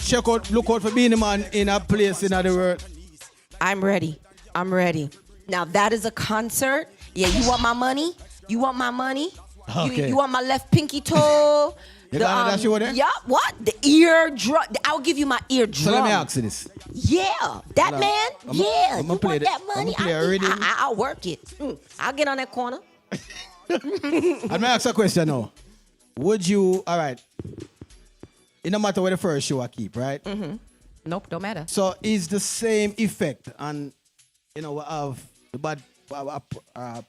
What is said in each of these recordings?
check out, look out for Beanie Man in a place in the world. I'm ready. I'm ready. Now that is a concert. Yeah, you want my money? You want my money? Okay. You want my left pinky toe? You got that show there? Yeah, what? The eardrum. I'll give you my eardrum. So let me ask you this. Yeah, that man. I'm you gonna play want that money? I'll work it. I'll get on that corner. I'm gonna ask a question now. Would you, all right, it no matter where the first show I keep, right? Mm-hmm. Nope, don't matter. So is the same effect on, we have the bad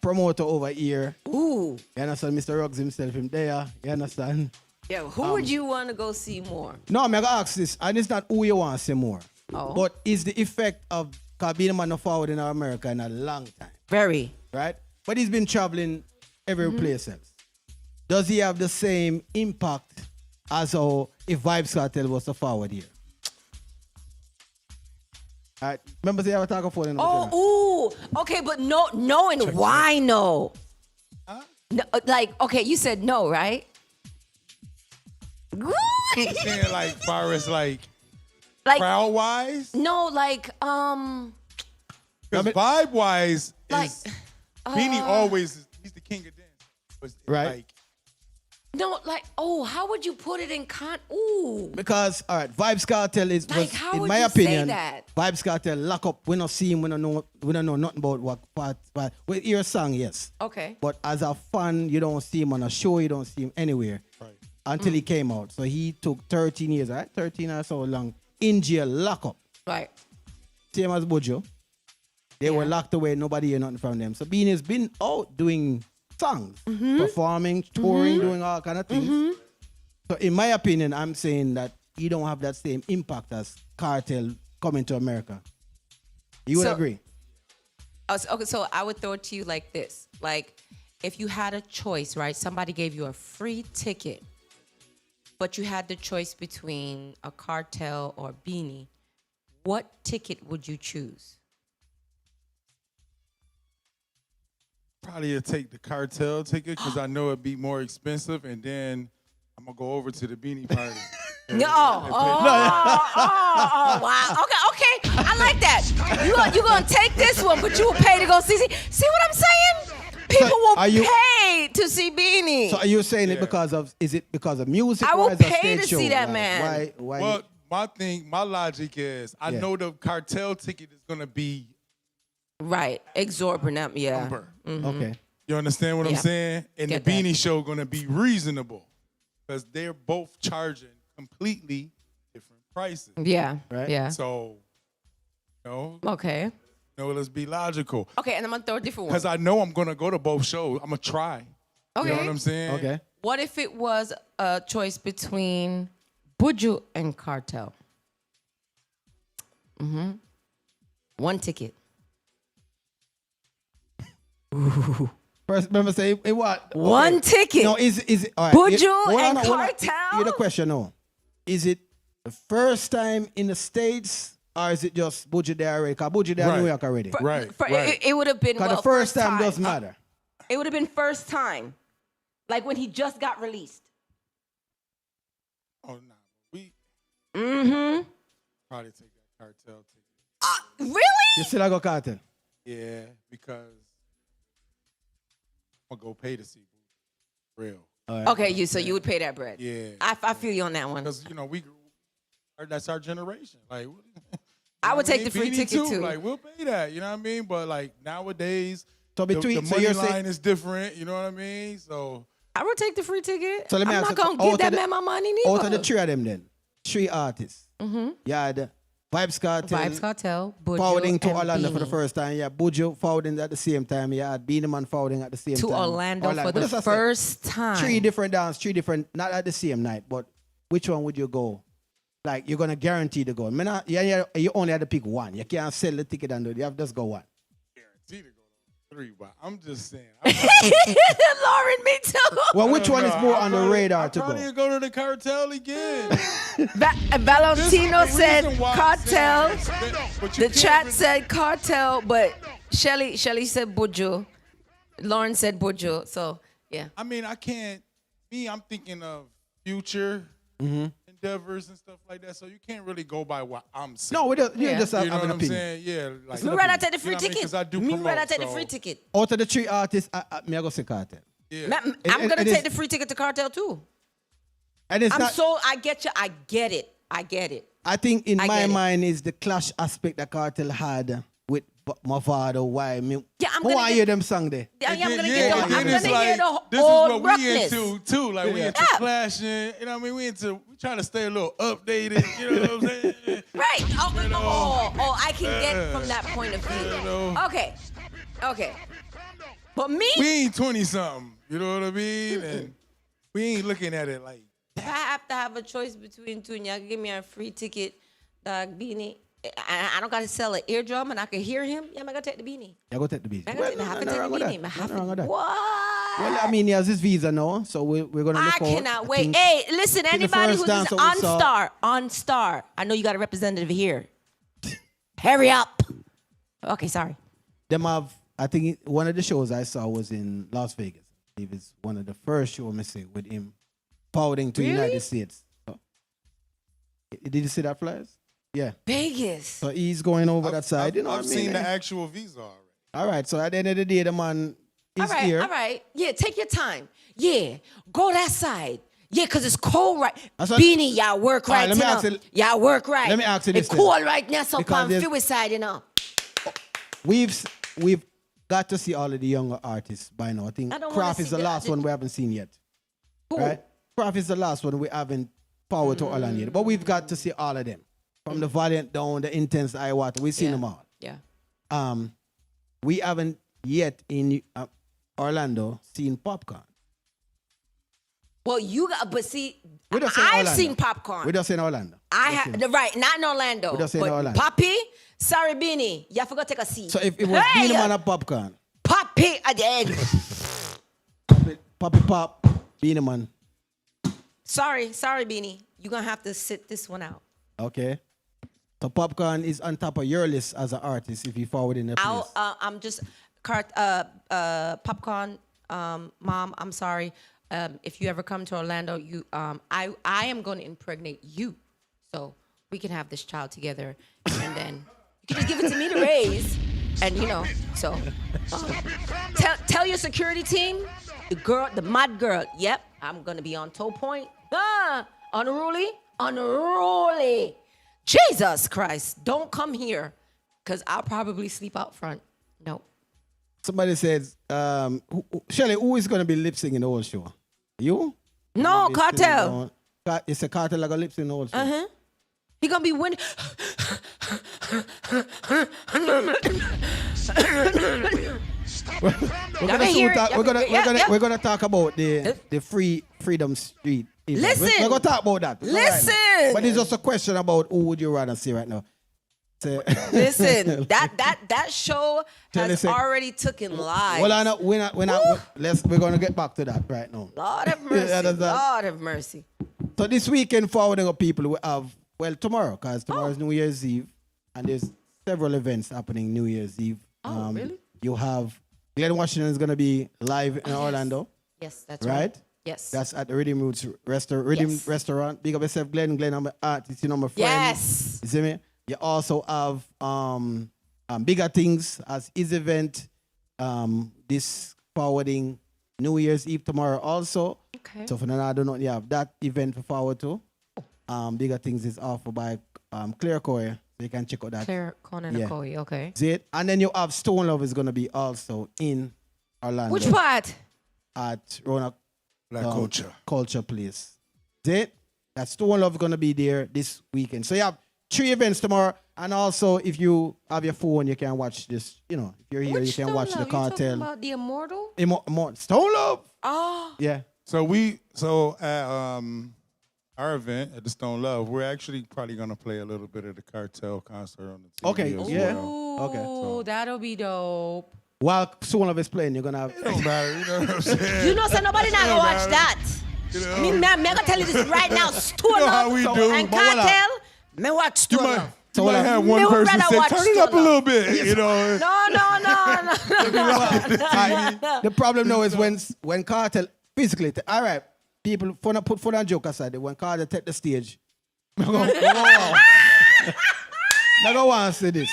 promoter over here. Ooh. You understand, Mr. Ruggs himself, him there. You understand? Yeah, who would you want to go see more? No, I'm gonna ask this, and it's not who you want to see more. Oh. But is the effect of, because being a man of forward in America in a long time. Very. Right? But he's been traveling every place else. Does he have the same impact as how if Vibes Cartel was to forward here? All right. Remember, say I was talking for Oh, ooh. Okay, but knowing why no. Huh? No, like, okay, you said no, right? You're saying like far as like crowd wise? No, like because vibe wise like is Beanie always he's the king of dance. Right. Like, no, like, oh, how would you put it in ooh. Because, all right, Vibes Cartel is, Like, how in would my you opinion, say that? Vibes Cartel lock up. We don't see him. We don't know nothing about what part. But we hear a song, yes. Okay. But as a fan, you don't see him on a show. You don't see him anywhere. right. Until he came out. So he took 13 years, right? 13 or so long in jail, lock up. Right. Same as Bojo. They were locked away. Nobody hear nothing from them. So Beanie has been out doing songs, performing, touring, doing all kind of things. So in my opinion, I'm saying that he don't have that same impact as Cartel coming to America. You would agree? Okay, so I would throw it to you like this. Like, if you had a choice, right? Somebody gave you a free ticket, but you had the choice between a Cartel or Beanie. What ticket would you choose? Probably to take the cartel ticket because I know it'd be more expensive, and then I'm gonna go over to the Beanie party. Wow. Okay. I like that. You gonna take this one, but you will pay to go see. See what I'm saying? People will pay to see Beanie. So are you saying it because of? Is it because of music? I will or is it a pay stage to show? see that Like, man. Why? Well, my logic is I know the cartel ticket is gonna be Right, exorbitant, yeah. number. Okay. You understand what I'm saying? And Get the that. Beanie show gonna be reasonable because they're both charging completely different prices. Yeah, Right. yeah. So, Okay. let's be logical. Okay, and I'm gonna throw a different one. Because I know I'm gonna go to both shows. I'm gonna try. Okay. You know what I'm saying? Okay. What if it was a choice between Buju and Cartel? One ticket. First, remember say what? One ticket. No, is it all right? Buju hold and on, hold on. Cartel? Here's the question now. Is it the first time in the States or is it just Buju there already? Because Buju there in New York already. Right. It would have been Because the first time doesn't matter. It would have been first time, like when he just got released. Oh, no. We probably take that cartel ticket. Really? You still I go Cartel? Yeah, because I'm going to go pay to see Boo. Real. All right. Okay, so you would pay that bread. Yeah. I feel you on that one. Because, that's our generation. Like, I would take the free Beanie ticket too. Like, we'll pay that. You know what I mean? But, like, nowadays, So between the so money you're line saying is different. You know what I mean? So, I would take the free ticket. so let me I'm ask not you, gonna give that man my money neither. out of the three of them then, three artists. You had Vibes Cartel. Vibes Cartel, Buju, Forwarding to and Orlando for the Beanie. first time. Yeah, Buju forwarding at the same time. Yeah, Beanie Man forwarding at the same To time. Orlando for But the that's what I said. first time. Three different dance, not at the same night, but which one would you go? Like, you're going to guarantee to go. You only had to pick one. You can't sell the ticket and you have to just go one. guaranteed to go to 3, but I'm just saying. Lauren, me too. Well, which one is more on the radar to I'm go? probably go to the cartel again. Valentino This is the said reason why I'm Cartel. saying this, but you The can't chat really- said Cartel, but Shelly said Buju. Lauren said Buju. So yeah. I mean, I can't. I'm thinking of Future and endeavors and stuff like that. So you can't really go by what I'm saying. No, we don't. You just you have know an what I'm opinion. saying? Yeah. Like, Me rather take the free you know what I mean? ticket. 'Cause I do Me promote, rather take the so- free ticket. Out of the 3 artists, me I go see Cartel. Yeah. I'm gonna it take is- the free ticket to Cartel too. And it's not. I get you. I get it. I get it. I think in I my get it. mind is the clash aspect that Cartel had with Mavado. Why me? Yeah, I'm who gonna I get- hear them song there? Yeah, I'm gonna Yeah, get the, and I'm then gonna it's hear like, the this is old what we roughness. into too. Like we into Yeah. clashing. You know what I mean? We trying to stay a little updated. You know what I'm saying? Right. You know. I can get from that point of view. You know. Okay. But me, We ain't 20 something. You know what I mean? And we ain't looking at it like. if I have to have a choice between two, and y'all give me a free ticket, dog, beanie. I don't gotta sell an eardrum and I can hear him. Yeah, I'm gonna take the beanie. I go take the beat. I'm gonna take the beanie. I have to- What? Well, I mean, he has his visa now, so we're gonna look I out. cannot I wait. think Hey, listen, the anybody first who's dance that we saw- on Star. I know you got a representative here. Hurry up. Okay, sorry. them have. I think one of the shows I saw was in Las Vegas. I believe it's one of the first show I see with him pouting to Really? United States. So, did you see that flyers? Yeah. Vegas. So he's going over that side. You know I've what I mean? seen the actual visa already. All right. So at the end of the day, the man is here. All right. Yeah, take your time. Yeah, go that side. Yeah, because it's cold right. That's what- Beanie, y'all work All right, right, let me you know. ask you- Y'all work right. let me ask you this It's then. cold right now, so Because come there's- feel side, you know. We've got to see all of the younger artists by now. I think I don't wanna Craft is see the the- last one we haven't seen yet. Who? Right? Craft is the last one we haven't powered to Orlando yet. But we've got to see all of them. From the Valiant down, the Intense, I Water. We've seen them all. Yeah. We haven't yet in Orlando seen Popcorn. Well, you got, but see, We just seen I've Orlando. seen Popcorn. We just in Orlando. I have, right, not in Orlando. We just in but Orlando. Poppy, sorry, Beanie, you forgot to take a seat. So if it was Hey, Beanie Man and Popcorn, Poppy at the end. Poppy Pop, Beanie Man. sorry, Beanie. You're going to have to sit this one out. Okay. So Popcorn is on top of your list as an artist if you forward in the place. I'm just, Popcorn, Mom, I'm sorry. If you ever come to Orlando, I am going to impregnate you. So we can have this child together. And then you can just give it to me to raise. And, you know, so tell your security team, the mad girl, yep, I'm going to be on toe point. Unruly. Jesus Christ, don't come here because I'll probably sleep out front. No. Somebody says, Shirley, who is going to be lip syncing the whole show? You? No, Be Cartel. singing it's a Cartel like a lip sync the whole show. Uh-huh. He gonna be winning. We're gonna talk about the Freedom Street event. Listen. We're gonna talk about that. Listen. Right, but it's just a question about who would you rather see right now. So, Listen, that show has Listen. already taken lives. well, I know we're not. We're gonna get back to that right now. Lord have mercy. Yeah, that's that. Lord have mercy. So this weekend, forwarding up people, we have tomorrow, because tomorrow is New Year's Eve, and there's several events happening New Year's Eve. Oh, really? You have Glenn Washington is gonna be live in Orlando, Yes, that's right. right? Yes. That's at the Rhythm Roots Restaurant. Big up yourself, Glenn. Glenn, I'm an artist, you know, my friend. Yes. You see me? You also have Bigger Things as his event. This forwarding New Year's Eve tomorrow also. Okay. So for now, I don't know. You have that event to forward to. Bigger Things is offered by Claire Coy. So you can check out that. Claire Conan Yeah. Okoye, okay. See it? And then you have Stone Love is going to be also in Orlando. Which part? At Rona Black culture. Culture Place. See it? That Stone Love is going to be there this weekend. So you have 3 events tomorrow. And also, if you have your phone, you can watch this. You know, if you're here, Which you can Stone watch Love? the You talking Cartel. about the Immortal? Stone Love? Oh. Yeah. So at our event at the Stone Love, we're actually probably gonna play a little bit of the Cartel concert on the TV. Okay, as yeah. well. Okay. Ooh, that'll be dope. While Stone Love is playing, you're going to have... It don't matter, you know what I'm saying? You know, so nobody not gonna watch that. You know? Me gonna tell you this right now. Stone You know how Love we do. and But what up? Cartel, me watch You Stone might, Love. you might have one Me would person rather say, watch turn it up a Stone little bit, you know. No. The problem now is when Cartel physically, all right, people put fun and joke aside. When Cartel take the stage, Now go on and say this.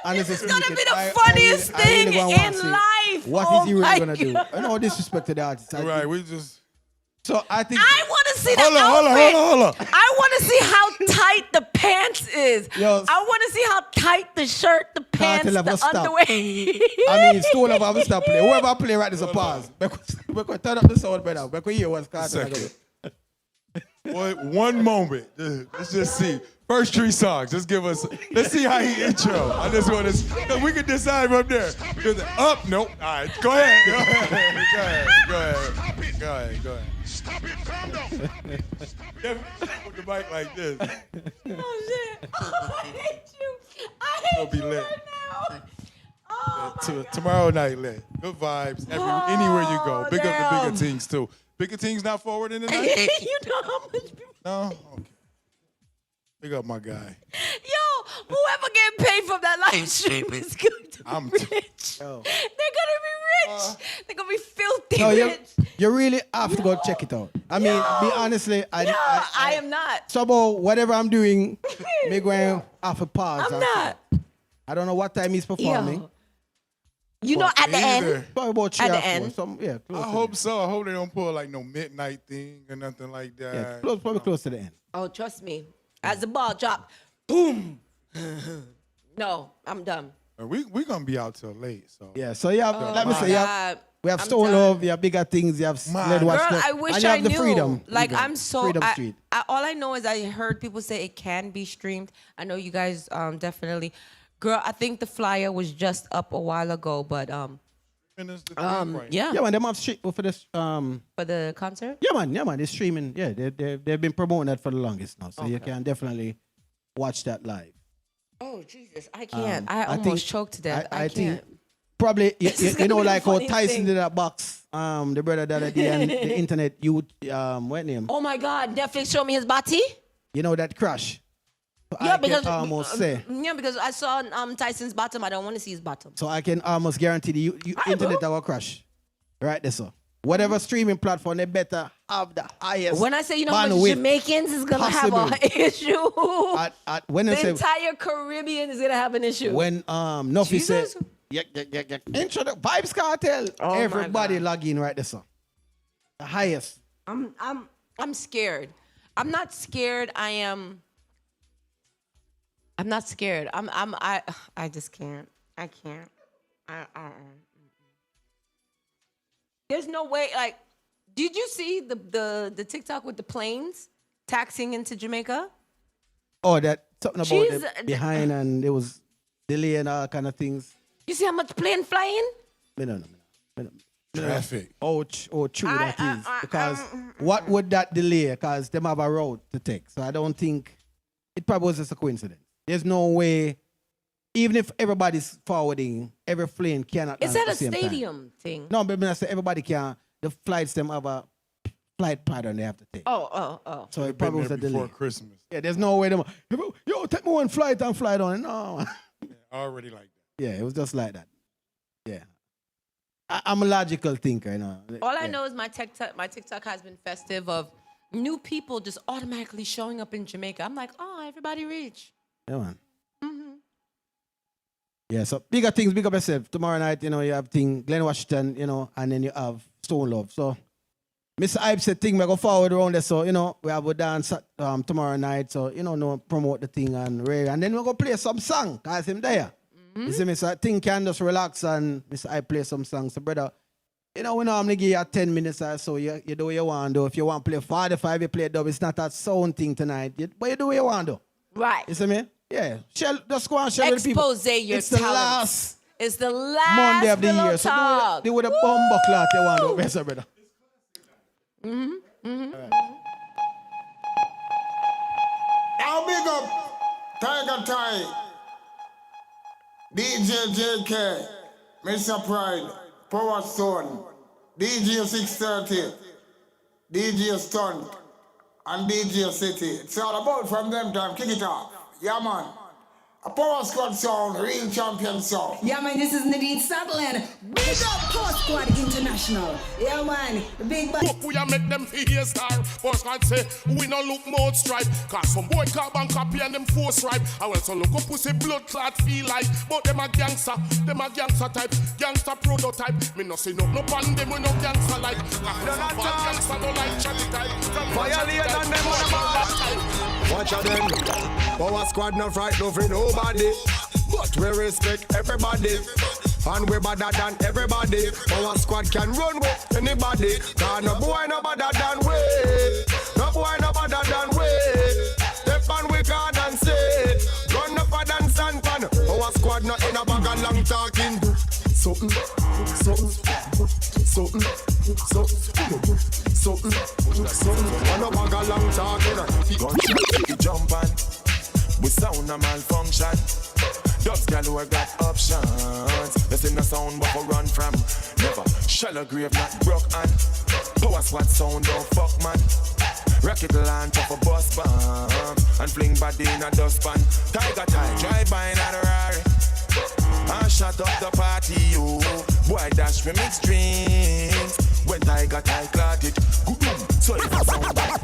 This is gonna be the funniest thing in life. What is he really gonna do? No disrespect to the artist. Right, we just. So I think. I want to see the Hold on. I want to see how tight the pants is. Yo, I want to see how tight the shirt, the pants, the underwear. I mean, Stone have to stop play. Whoever play right is a pause. Because turn up the sound better. Because hear what's Cartel. One moment. Let's just see. First 3 songs. Let's see how he intro. I just want to. We can decide from there. Up, nope. All right, go ahead. Go ahead. Stop it, calm down. Put the mic like this. Oh shit! Oh, I hate you. I hate you lit. right now. Oh, Tomorrow night lit. Good vibes. Anywhere you go. Big up the bigger things too. Bigger things not forward in the night. You know how much people. No. Okay. Big up my guy. Yo, whoever getting paid from that live stream is going to be rich. Yo. They're going to be rich. They're going to be filthy No, rich. you really have to go check it out. I mean, be honestly, I am not. So about whatever I'm doing, me going off a pause. I'm not. I don't know what time he's performing. Yo. You know, at the end. Probably about 3 At or the 4. end. Close I to hope so. I hope they don't pull like no midnight thing or nothing like that. Yeah, probably close to the end. Oh, trust me. As the ball drop, boom. No, I'm done. We gonna be out till late. So Yeah, so you have, let me say, we have I'm Stone done. Love, you have bigger things, you have Led Watch. Girl, I wish and you I have the knew. Freedom. Like, even. I'm so. Freedom Street. All I know is I heard people say it can be streamed. I know you guys definitely. Girl, I think the flyer was just up a while ago, but yeah. Yeah, man, them have street for this. For the concert. Yeah, man, they're streaming. Yeah, they've been promoting that for the longest now, so you can definitely watch that live. Oh Jesus, I can't. I almost choked to death. I can't. Think probably you know, like how funniest Tyson thing. did that box. The brother that at the end, the internet youth, what name? Oh my God, Netflix showed me his body. You know that crash. So Yeah, I because can almost say. Yeah, because I saw Tyson's bottom. I don't want to see his bottom. So I can almost guarantee the internet that will crash. Right there, so. Whatever streaming platform, they better have the highest. When I say, you know how much Jamaicans is gonna have an issue, when the they say, entire Caribbean is gonna have an issue. when Nuffy said, intro the Vibes Cartel, Oh my everybody God. log in right there, so. The highest. I'm scared. I'm not scared. I'm not scared. I just can't. I can't. There's no way. Like, did you see the TikTok with the planes taxiing into Jamaica? Oh, that talking about Jeez, the behind and there was delay and all kind of things. You see how much plane flying? No. traffic. Oh, true that is. Because what would that delay? Because them have a road to take. So I don't think it probably was just a coincidence. There's no way, even if everybody's forwarding, every plane cannot. Is land that at the a same stadium time. thing? No, but I say everybody can. The flights them have a flight pattern they have to take. Oh. So it probably was a before delay. Christmas. Yeah, there's no way them. Yo, take me one flight and fly down. No. Already like that. Yeah, it was just like that. Yeah. I'm a logical thinker, you know. All I know is my TikTok has been festive of new people just automatically showing up in Jamaica. I'm like, oh, everybody reach. Yeah, man. Yeah, so bigger things, big up yourself. Tomorrow night, you know, you have Glenn Washington, you know, and then you have Stone Love. So Mr. Hype said we go forward around there. So, you know, we have a dance tomorrow night. So, you know, no promote the thing and then we're going to play some song because him there. You see me? So I can just relax and Mr. Hype play some songs. So, brother, you know, we normally give you 10 minutes or so. You do what you want to do. If you want to play 45, you play dub. It's not that sound thing tonight. But you do what you want to do. Right. You see me? Yeah. Just go and share with people. Expose your It's talents. It's the last Monday of the Pillow year. So Talk. do with a bomb cloth you want to do. Yes, sir, brother. Now big up Tiger Tie, DJ JK, Mr. Pride, Power Stone, DJ 630, DJ Stunt, and DJ City. It's all about from them time. Kick it off. Yeah, man. A Power Squad sound, real champion sound. Yeah, man, this is Nadine Sutherland. Big up Power Squad International. Yeah, man, big bad. We a make them feel star. Power Squad say, we no look mouth stripe. Cause some boy carbon copy and them force right. I want to look up pussy blood clot feel like. But them a gangster type. Gangster prototype. Me no say no pan them, we no gangster like. Gangster no like chatty type. Violate on them on the bar. Watch out them. Power Squad no fright no for nobody. But we respect everybody. And we better than everybody. Power Squad can run with anybody. Cause no boy no better than we. No boy no better than we. Step on we can and say. Run up a dance and pan. Power Squad not in a bag of long talking. Something. Run up a bag of long talking. Gunshot, jump on. We sound a malfunction. Dubs gal we got options. This in the sound but we run from. Never shallow grave not broke on. Power Squad sound don't fuck man. Rocket land off a bus bomb and fling body in a dustpan. Tiger tie drive by in a Rari. And shut up the party you. Boy dash me mix drinks. When Tiger tie clot it. So if I sound back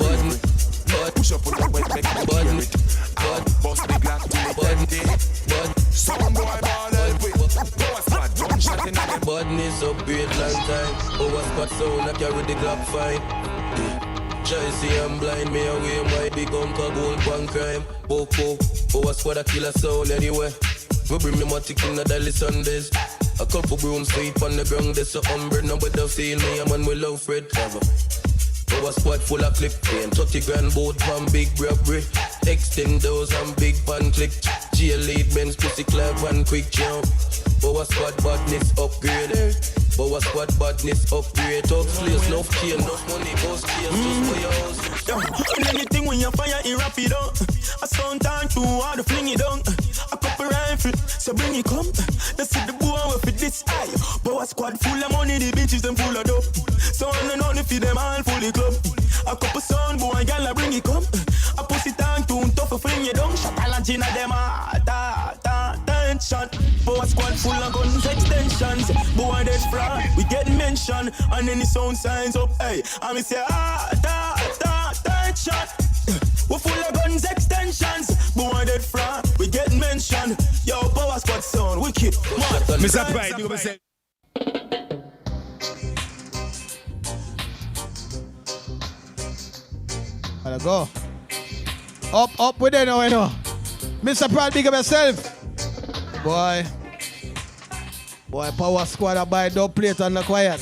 push up on the wet make me hear it. Bust the glass to the empty. Some boy ball help with. Power Squad jump shot in the Badness upgrade long time. Power Squad sound I carry the Glock fine. Try see I'm blind, me away my big uncle gold one crime. Boko, Power Squad a killer sound anyway. We bring me matic in the daily Sundays. A couple brooms sweep on the ground, there's a umbre. Nobody feel me, a man we love Fred Trevor. Power Squad full of clip, paying 30 grand boat from big robbery. Extend those and big pan click. Jail lead Benz, pussy clap one quick jump. Power Squad badness upgrade. Power Squad badness upgrade. Talk slaves, enough key, enough money, boss keys, just for your house. Yeah, anything when you fire, it wrap it up. A sound time too hard to fling it down. A couple rifle, so bring it come. Let's see the boy with it this eye. Power Squad full of money, the bitches them full of dope. So on and on if you them all fully club. A couple sound boy, gyal bring it come. A pussy tank too tough to fling it down. Shot a lunch in a them tension. Power Squad full of guns extensions. Boy that's fraud, we get mentioned. And any sound signs up, hey. And me say tension. We full of guns extensions. Boy that fraud, we get mentioned. Yo, Power Squad sound wicked. Mr. Pride, you say. Gotta go. Up with it now, you know. Mr. Pride, big up yourself. Boy, Power Squad I buy dub plate on the quiet.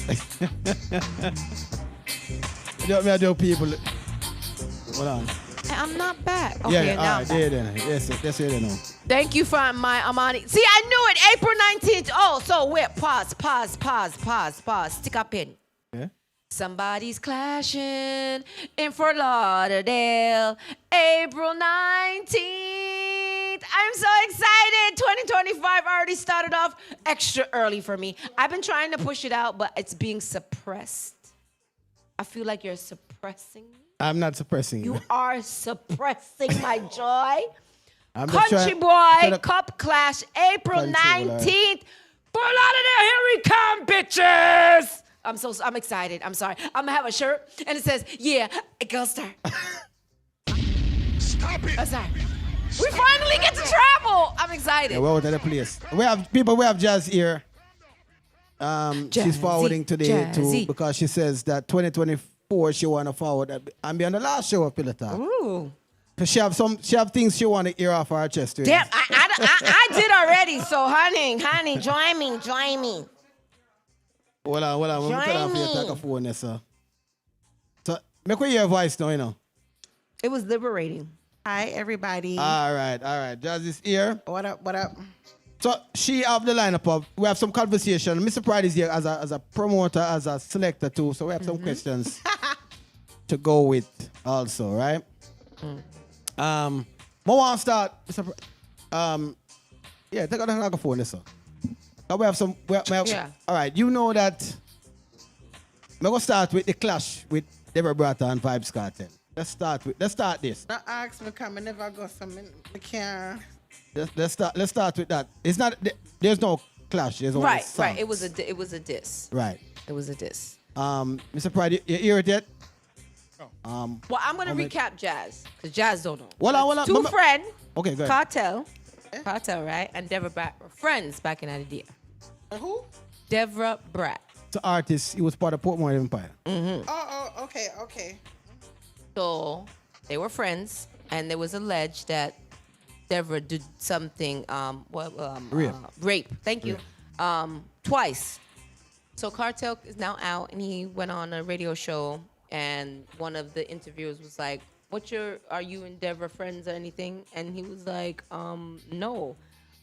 I do people. Hold on. I'm not back. Okay, yeah, now all right, there then. Yes, that's it now. Thank you for my Amani. See, I knew it. April 19th. Oh, so wait. Pause. Stick up in. Yeah. Somebody's clashing in Fort Lauderdale. April 19th. I'm so excited. 2025 already started off extra early for me. I've been trying to push it out, but it's being suppressed. I feel like you're suppressing me. I'm not suppressing you. You are suppressing my joy. I'm Country Boy Cup Clash, April 19th. Fort Lauderdale, here we come, bitches. I'm excited. I'm sorry. I'm gonna have a shirt and it says, yeah, a girl star. Stop it. I'm sorry. We finally get to travel. I'm excited. Yeah, we're out of the place. We have Jazz here. She's forwarding today too because she says that 2024 she wanna forward and be on the last show of Pillow Talk. Ooh. She have things she wanna hear off her chest. Damn, I did already. So honey, join me. Hold on. We'll turn off your take a phone there, sir. So make we hear your voice now, you know. It was liberating. Hi, everybody. All right. Jazz is here. What up? So she have the lineup up. We have some conversation. Mr. Pride is here as a promoter, as a selector too. So we have some questions to go with also, right? I want to start. Mr. Yeah, take out the microphone, there, sir. We have some. Yeah. All right, you know that. We're gonna start with the clash with Deborah Brata and Vibes Cartel. Let's start this. Don't ask me, because I never go something. I can't. let's start with that. It's not there's no clash. There's only Right. songs. It was a diss. Right. It was a diss. Mr. Pride, you hear it yet? Well, I'm gonna recap Jazz because Jazz don't know. Well, Two friend. Okay, go ahead. Cartel, right? And Deborah Brat were friends back in that day. Who? Deborah Brat. The artist, he was part of Portmore Empire. Mm-hmm. Okay. So they were friends, and there was alleged that Deborah did something, rape. Thank you. Twice. So Cartel is now out, and he went on a radio show, and one of the interviewers was like, are you and Deborah friends or anything? And he was like, no.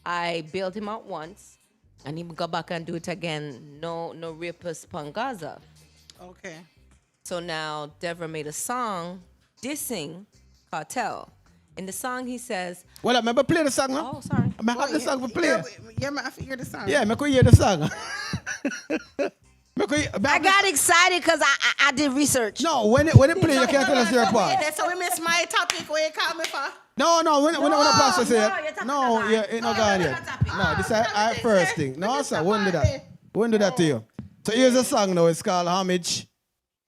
I bailed him out once, and he would go back and do it again. No rapist Pangaza. Okay. So now Deborah made a song dissing Cartel. In the song, he says... Well, I remember play the song, no? Oh, sorry. I have the song for play. Yeah, I hear the song. Yeah, I could hear the song. I got excited because I did research. No, when it play, you can't tell us your part. So we missed my topic where you call me for. No, when the pastor said, no, yeah, it's not gone yet. No, this is our first thing. No, sir, won't do that. Won't do that to you. So here's a song now. It's called Homage.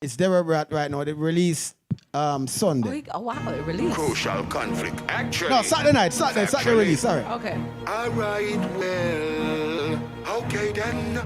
It's Deborah Brat right now. They released Sunday. Oh, wow, it released. Crucial conflict. Actually. No, Saturday release, sorry. Okay. All right, well, okay then.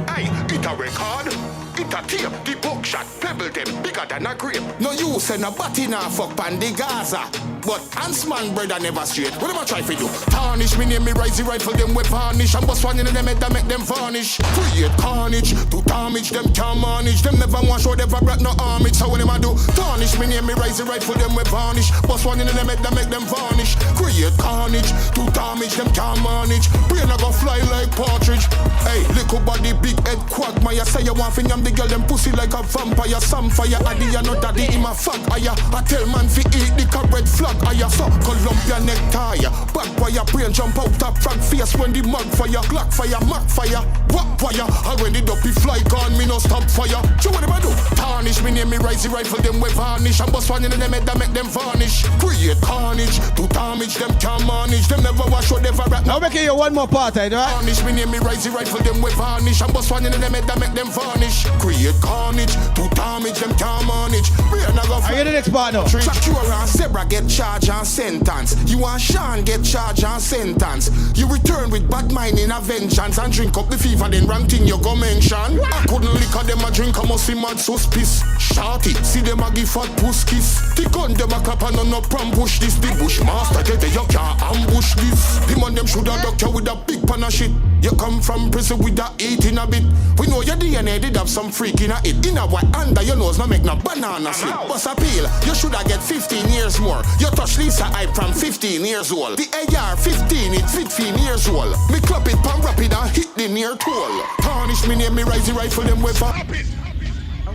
Hey, it a record, it a tape, the bookshot, pebble them bigger than a grape. No use and a batty na fuck pan the Gaza. But Hansman brother never straight. What am I try for do? Tarnish me name me rise the rifle them with varnish. And bust one in them head that make them varnish. Create carnage, to damage them can't manage. Them never want show never brought no homage. So what am I do? Tarnish me name me rise the rifle them with varnish. Bust one in them head that make them varnish. Create carnage, to damage them can't manage. Brain a go fly like partridge. Hey, little body big head quagmire. Say you want fin the girl them pussy like a vampire. Some fire addy and not daddy in my fuck. I tell man fi eat the red flag. I so Columbia necktie. Back wire brain jump out top front face when the mug fire. Glock fire, mark fire. What fire? I when the dopey fly gone me no stop fire. So what am I do? Tarnish me name me rise the rifle them with varnish. And bust one in them head that make them varnish. Create carnage to damage them can't manage. Them never wash or never rat. Now make you one more part, right? Tarnish me name me rise the rifle them with varnish. And bust one in them head that make them varnish. Create carnage to damage them can't manage. Are you the next part now? Tracura and Zebra get charged and sentence. You and Sean get charged and sentence. You return with bad mind in a vengeance and drink up the fever then rank thing you go mention. I couldn't liquor them a drink, I must be mad suspicious. Shorty, see them a give fat puss kiss. The gun them a clap and no ambush this. The bushmaster get the you can't ambush this. The man them shoulda duck you with a big pan of shit. You come from prison with a 8 in a bit. We know your DNA did have some freak in a it. In a white under your nose no make no banana slip. Bust a peel, you shoulda get 15 years more. You touch Lisa I from 15 years old. The AR 15, it's 15 years old. Me clap it pan rapid and hit the near toll. Tarnish me name me rise the rifle them with a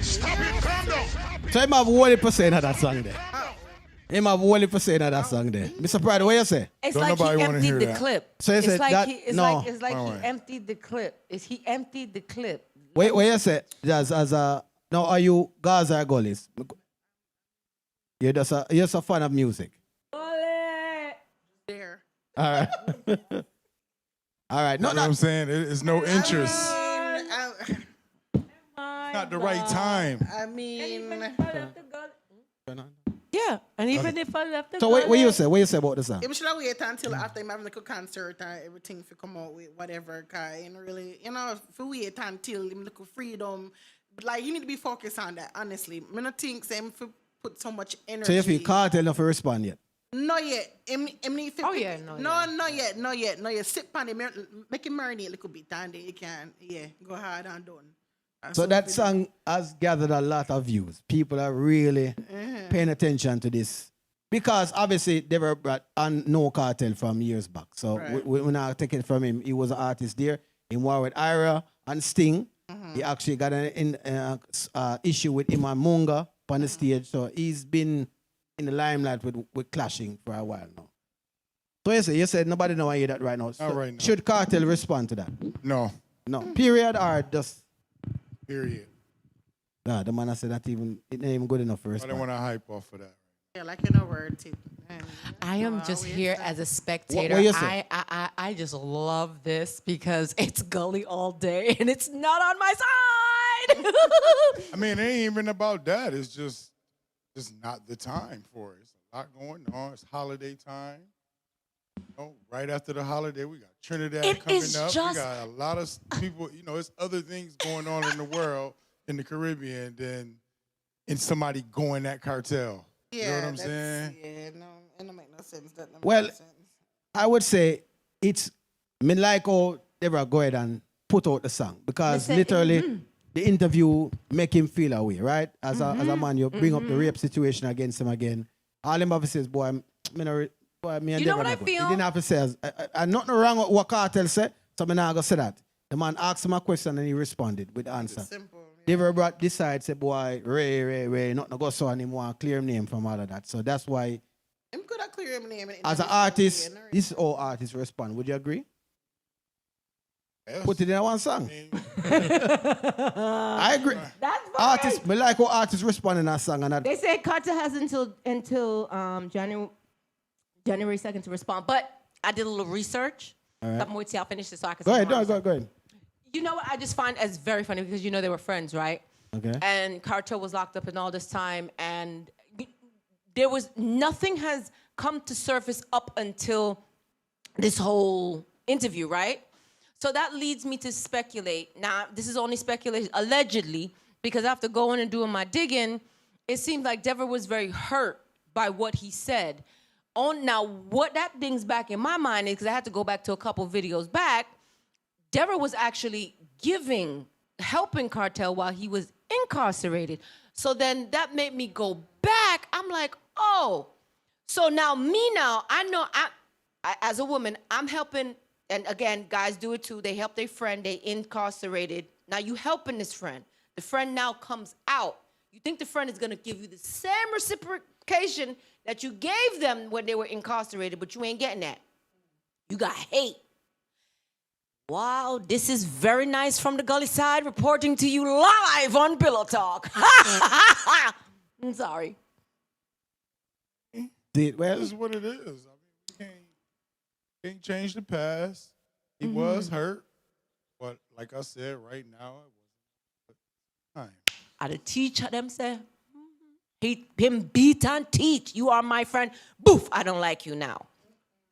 Stop it, calm down. So him have 1% of that song there. Him have 1% of that song there. Mr. Pride, what you say? It's like he emptied the clip. So you said that? It's No. like he emptied the clip. He emptied the clip. What you say? As a now are you Gaza or Gullies? You're just a fan of music. There. All right. All right. You know what I'm saying? It's no interest. Not the right time. I mean. Yeah, and even if I left the So what you say? What you say about the song? It should wait until after I'm having like a concert and everything to come out with whatever. Cause you know, really, you know, if we wait until him look freedom, but like you need to be focused on that. Honestly, I don't think them for put so much energy. So you feel Cartel not to respond yet? Not yet. Oh yeah, not yet. Sit on it, make it marinate a little bit, and then you can go hard and done. So that song has gathered a lot of views. People are really paying attention to this. Because obviously they were on No Cartel from years back. So Right. when I take it from him, he was an artist there. In war with Ira and Sting. He actually got an issue with him and Munga on the stage. So he's been in the limelight with clashing for a while now. So you said nobody know I hear that right now. So Not right now. should Cartel respond to that? No. No. Period or just... Period. Nah, the man I said that it ain't even good enough for I respond. don't want to hype off of that. Yeah, like in a word, too. I am just here as a spectator. What you say? I just love this because it's gully all day and it's not on my side. I mean, it ain't even about that. It's just not the time for it. It's a lot going on. It's holiday time. Right after the holiday, we got Trinidad coming up. We got a lot of people, it's other things going on in the world, in the Caribbean, than in somebody going that cartel. Yeah, you know what I'm saying? Yeah, no, it don't make no sense. That don't Well, make no sense. I would say me like how Deborah go ahead and put out the song because literally the interview make him feel away, right? As a man, you bring up the rape situation against him again. All him have to say is, boy, me and You know what I feel? He didn't have to say, and nothing wrong with what Cartel said, so I'm not going to say that. The man asked him a question and he responded with the answer. Simple. Deborah brought this side, said, boy, Ray, nothing to go so anymore, clear him name from all of that. So that's why, I'm good at clearing my name. as an artist, this is how artists respond. Would you agree? Yes. Put it in one song. I agree. That's fine. Artists, me like how artists respond in that song. And that, They say Carter has until January 2nd to respond. But I did a little research. All right. I'm waiting till y'all finish this so I can Go say ahead, more. go ahead. You know what I just find as very funny because they were friends, right? Okay. And Carter was locked up in all this time, and there was nothing has come to surface up until this whole interview, right? So that leads me to speculate. Now, this is only speculation, allegedly, because after going and doing my digging, it seemed like Deborah was very hurt by what he said. Now, what that thing's back in my mind is, because I had to go back to a couple videos back, Deborah was actually helping Cartel while he was incarcerated. So then that made me go back. I'm like, oh, so now I know I as a woman, I'm helping, and again, guys do it too. They help their friend, they incarcerated. Now you helping this friend. The friend now comes out. You think the friend is gonna give you the same reciprocation that you gave them when they were incarcerated, but you ain't getting that. You got hate. Wow, this is very nice from the gully side, reporting to you live on Pillow Talk. I'm sorry. Well, This is what it is. I mean, we can't change the past. He was hurt, but like I said, right now it wasn't time. I the teacher them say, him beat and teach. You are my friend. Boof, I don't like you now.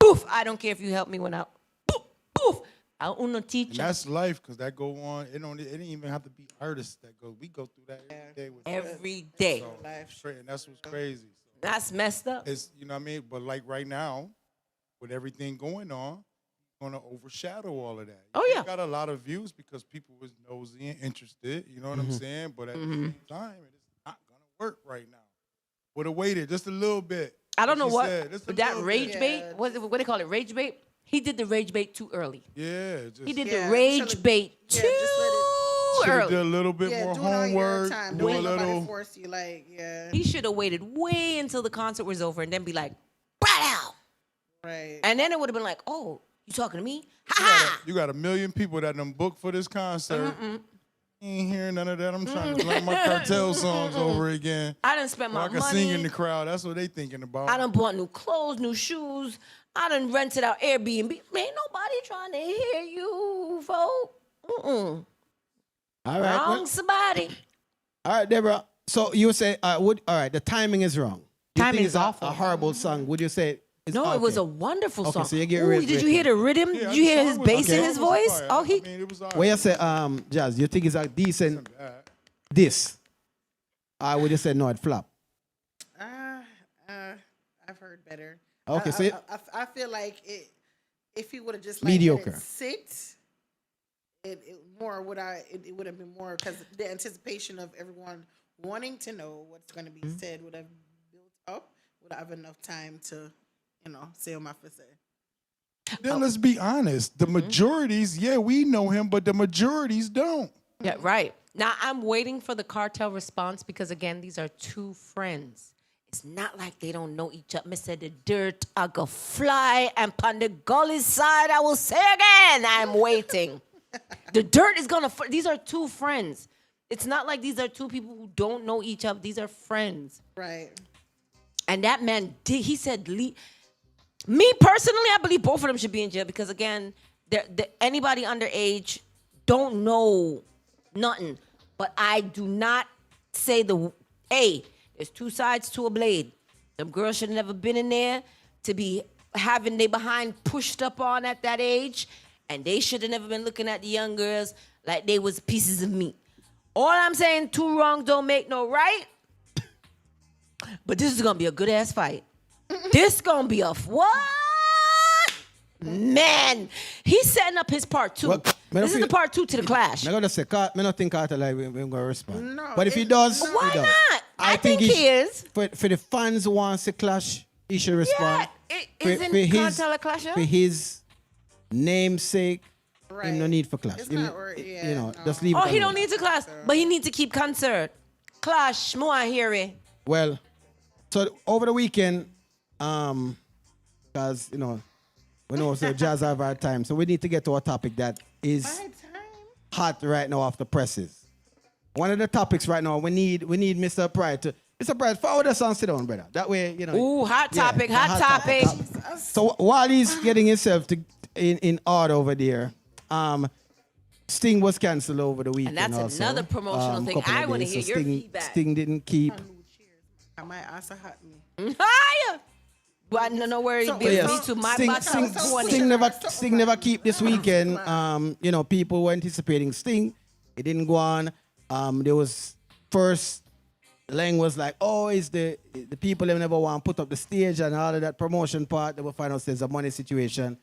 Boof, I don't care if you help me when boof, boof. I don't teach. And that's life, because that go on. It didn't even have to be artists that go. We go through that every day. Every day. So, and that's what's crazy. So That's messed up. it's, you know what I mean? But like right now, with everything going on, it's gonna overshadow all of that. Oh, yeah. You got a lot of views because people was nosy and interested. You know what I'm saying? But at the same time, it's not gonna work right now. Would have waited just a little bit. I don't know Like you what, said, just a but that little rage bit. bait, what do they call it, rage bait? He did the rage bait too early. Yeah, just He did Yeah, the rage bait yeah, too just let it- should have early. did a little bit more do it on your homework. time. Do a Don't let nobody little. force you. He should have waited way until the concert was over and then be like, "Wow!" Right. And then it would have been like, "Oh, you talking to me? You got a million people that done booked for this concert. Ain't hearing none of that. I'm trying to learn my cartel songs over again. I done spent So my I can sing in money. the crowd. That's what they thinking about. I done bought new clothes, new shoes. I done rented out Airbnb. Ain't nobody trying to hear you, folk. all right. Wrong well, somebody. all right, Deborah. So you say, all right, the timing is wrong. You Timing think is it's awful. a horrible song. Would you say it's No, it was a okay? wonderful Okay, song. so you get Ooh, rid- did you hear the rhythm? Yeah, Did you hear the his song was- bass in the his song was voice? fire. Oh, he. I mean, it was all When you right. say, Jazz, you think it's a decent this? I would just say no, it flop. I've heard better. Okay, so I feel like if he would have just Mediocre. let it sit, it would have been more, because the anticipation of everyone wanting to know what's going to be said would have built up. Would have enough time to, say what I have to say. Then let's be honest. The majorities, yeah, we know him, but the majorities don't. Yeah, right. Now I'm waiting for the cartel response because again, these are two friends. It's not like they don't know each other. Mr. The dirt I go fly, and on the gully side I will say again, I'm waiting. The dirt is gonna. These are two friends. It's not like these are two people who don't know each other. These are friends. Right. And that man did. He said, me personally, I believe both of them should be in jail because again, anybody underage don't know nothing. But I do not say there's two sides to a blade. Them girls should have never been in there to be having their behind pushed up on at that age. And they should have never been looking at the young girls like they was pieces of meat. All I'm saying, two wrongs don't make no right. But this is going to be a good-ass fight. This going to be a what? Man, he's setting up his part two. Well, this is the part two to the clash. I'm going to say, I don't think Carter like we're going to respond. No, but if he does, why he does. not? I think he is. For the fans who wants to clash, he should respond. Yeah, isn't Cartel a clasher? For his namesake, Right. no need for clash. It's not worth, yeah, no. Just leave it he alone. don't need to clash, but he need to keep concert. Clash, more hear it. Well, so over the weekend, because, we know so jazz have our time, so we need to get to a topic that is hot right now off the presses. One of the topics right now, we need Mr. Pride to... Mr. Pride, forward us on, sit down, brother. That way, Ooh, hot topic, hot topic. So while he's getting himself in order over there, Sting was canceled over the weekend. And that's also. another promotional thing. I want to hear your feedback. Sting didn't keep. I might also hot me. Hiya! But no worries, me too. My Sting never keep this weekend. People were anticipating Sting. It didn't go on. There was first Lang was like, it's the people that never want to put up the stage and all of that promotion part. They will find out there's a money situation.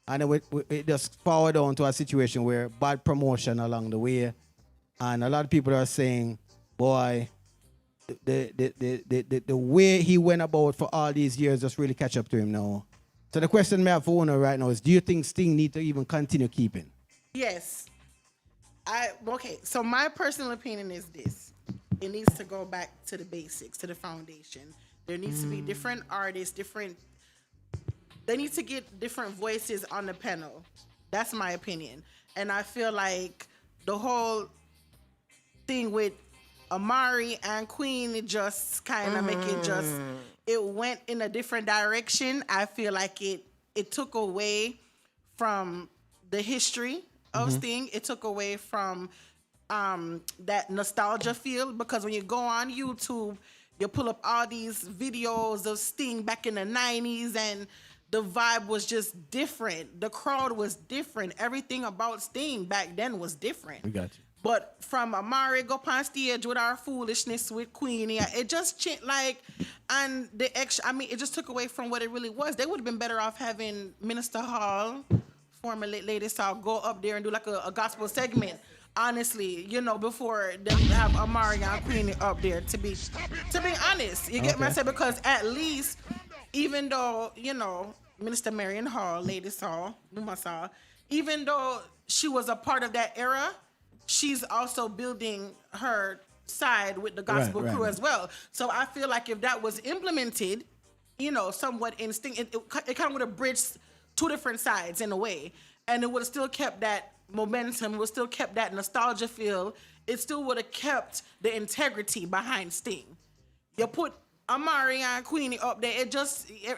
And it just forward on to a situation where bad promotion along the way. And a lot of people are saying, boy, the way he went about for all these years just really catch up to him now. So the question I have for Una right now is, do you think Sting need to even continue keeping? Yes. So my personal opinion is this. It needs to go back to the basics, to the foundation. There needs to be different artists, they need to get different voices on the panel. That's my opinion. And I feel like the whole thing with Amari and Queen, it just kind of it went in a different direction. I feel like it took away from the history of Sting. It took away from that nostalgia feel, because when you go on YouTube, you pull up all these videos of Sting back in the 90s and the vibe was just different. The crowd was different. Everything about Sting back then was different. We got you. But from Amari go on stage with our foolishness with Queen, it just changed, and the extra. I mean, it just took away from what it really was. They would have been better off having Minister Hall, former Lady Saw, go up there and do like a gospel segment. Honestly, before they have Amari and Queen up there. To be honest, you get me? I said, because at least, even though Minister Marion Hall, Lady Saw, Numa Saw, even though she was a part of that era, she's also building her side with the gospel crew as well. So I feel like if that was implemented, somewhat in Sting, it kind of would have bridged two different sides in a way, and it would have still kept that momentum, it would still kept that nostalgia feel. It still would have kept the integrity behind Sting. You put Amari and Queenie up there,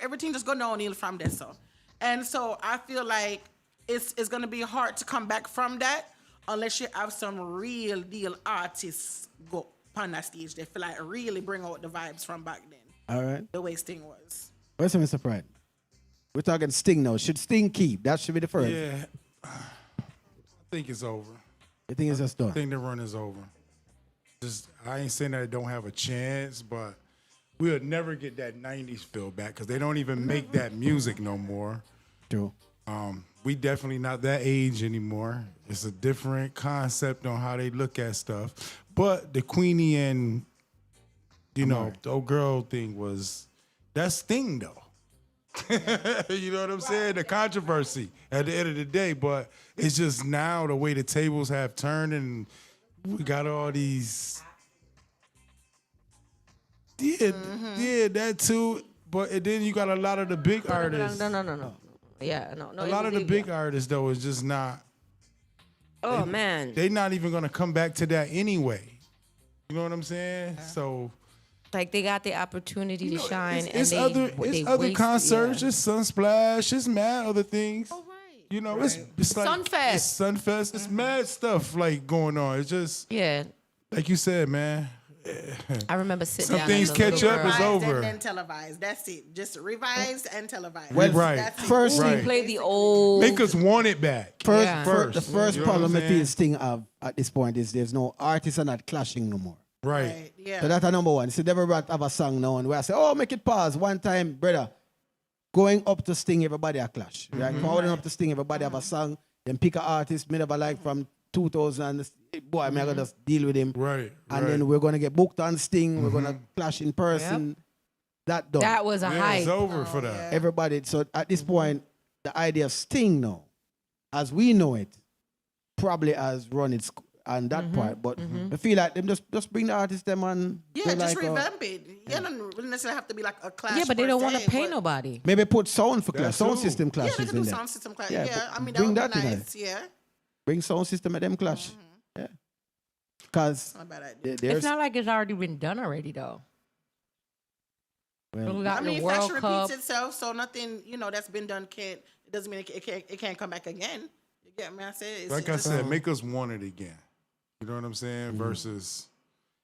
everything just go downhill from there. And so I feel like it's gonna be hard to come back from that unless you have some real deal artists go on that stage. They feel like really bring out the vibes from back then. All right. The way Sting was. Where's Mr. Pride? We're talking Sting now. Should Sting keep? That should be the first. Yeah. I think it's over. You think it's just done? I think the run is over. I ain't saying that it don't have a chance, but we'll never get that 90s feel back because they don't even make that music no more. True. We definitely not that age anymore. It's a different concept on how they look at stuff. But the Queenie and, the old girl thing that's Sting though. You know what I'm saying? The controversy at the end of the day, but it's just now the way the tables have turned and we got all these. Yeah, that too. But then you got a lot of the big artists. No. Yeah, no. A lot of the big artists though is just not. Oh man, they not even gonna come back to that anyway. You know what I'm saying? So Like they got the opportunity to shine, It's and other wasted- concerts. yeah. It's Sunsplash. It's mad other things. Oh, right. You know, it's like Sunfest. It's Sunfest. It's mad stuff like going on. It's just Yeah, like you said, man. I remember sitting Some down. things as a catch little up, it's girl. over. And then televised. That's it. Just revised and televised. Well, right. That's it. First Right. thing, Play the old. Make us want it back. first, Yeah. the first You know what problem I'm with saying? this thing of at this point is there's no artists are not clashing no more. Right. Right. Yeah. So that's a number one. So never have a song now and where I say, oh, make it pause. One time, brother, going up to Sting, everybody a clash. Right? Going up to Sting, everybody have a song. Then pick an artist, me never like from 2000. Boy, I'm gonna just deal with him. Right. And then we're gonna get booked on Sting. We're gonna clash in person. That done. That was a Yeah, hype. it's over for that. Everybody. So at this point, the idea of Sting now, as we know it, probably has run its on that part. But I feel like them just bring the artists them on. Yeah, they just like, revamp it. You don't really necessarily have to be like a clash. Yeah, but they per don't want se, to pay but- nobody. maybe put sound for clash, That's sound true. system Yeah, clashes they can in do there. sound system clash. Yeah, Yeah, but I mean, bring that would that be in nice. Yeah. Bring sound system at them clash. Yeah. Because Not a bad idea. It's there's not like it's already been done already, though. well, We I got mean, the if World fashion Cup. repeats itself, so nothing, that's been done it doesn't mean it can't come back again. You get me? I said, it's Like I just- said, make us want it again. You know what I'm saying? Versus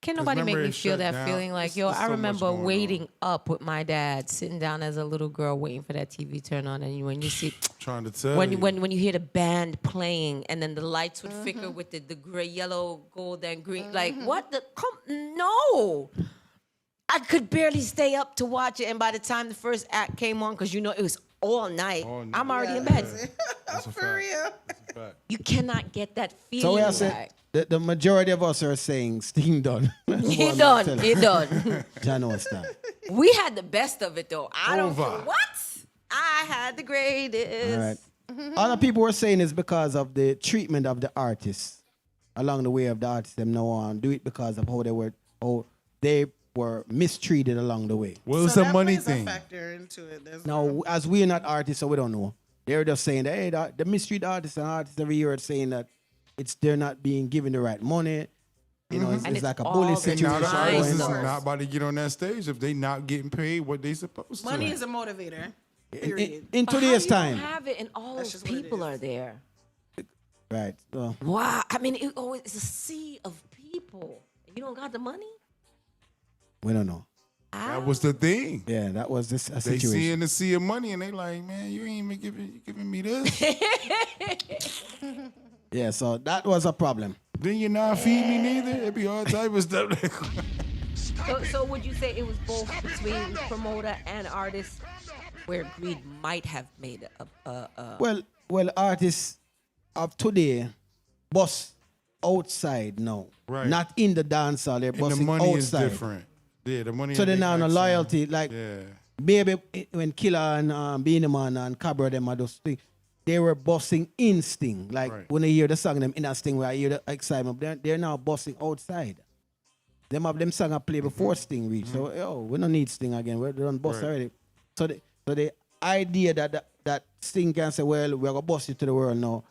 Can 'Cause nobody make remember me it feel shut that down. feeling like, There's I so much remember going on. waiting up with my dad, sitting down as a little girl, waiting for that TV turn on, and when you see trying to tell when you. when you hear the band playing, and then the lights would flicker with the gray, yellow, gold, and green. Like what the no. I could barely stay up to watch it, and by the time the first act came on, because it was all night, I'm already in bed. That's a For fact. real. That's a fact. You cannot get that feeling. so we are back. saying the majority of us are saying Sting done. He done. He done. John understand. We had the best of it though. I don't Over. care what. I had the greatest. All right. Other people were saying it's because of the treatment of the artists along the way of the artists. Them now on do it because of how they were mistreated along the way. Well, it's So a that money plays thing. a factor into it. There's Now, as we're not artists, so we don't know. They're just saying that hey, the mistreat artists and artists every year are saying that they're not being given the right money. You know, And it's it's like a all bully the And situation now the time. artists is going on. not about to get on that stage if they not getting paid what they supposed to. money is a motivator. Period. In But how today's you time, don't have it, and all That's those just what it people is. are there. right? So, Wow. I mean, it's a sea of people. You don't got the money. we don't know. That was the thing. Yeah, that was this a They situation. see in the sea of money and they like, man, you ain't even giving me this. Yeah, so that was a problem. Then you not feed me neither. It be all type of stuff. So would you say it was both between promoter and artist, where greed might have made a Well, artists of today bust outside now, Right. not in the dance hall. They're And the busting money outside. is different. Yeah, the money. So that they they now no like loyalty. saying. Like Yeah. maybe when Killer and Beanie Man and Cabra them are those things, they were busting in Sting. Like Right. when I hear the song them in a Sting, where I hear the excitement, they're now busting outside. Them have them song I play before Sting reach. So we don't need Sting again. We're done bust Right. already. So the idea that Sting can say, well, we're gonna bust it to the world now.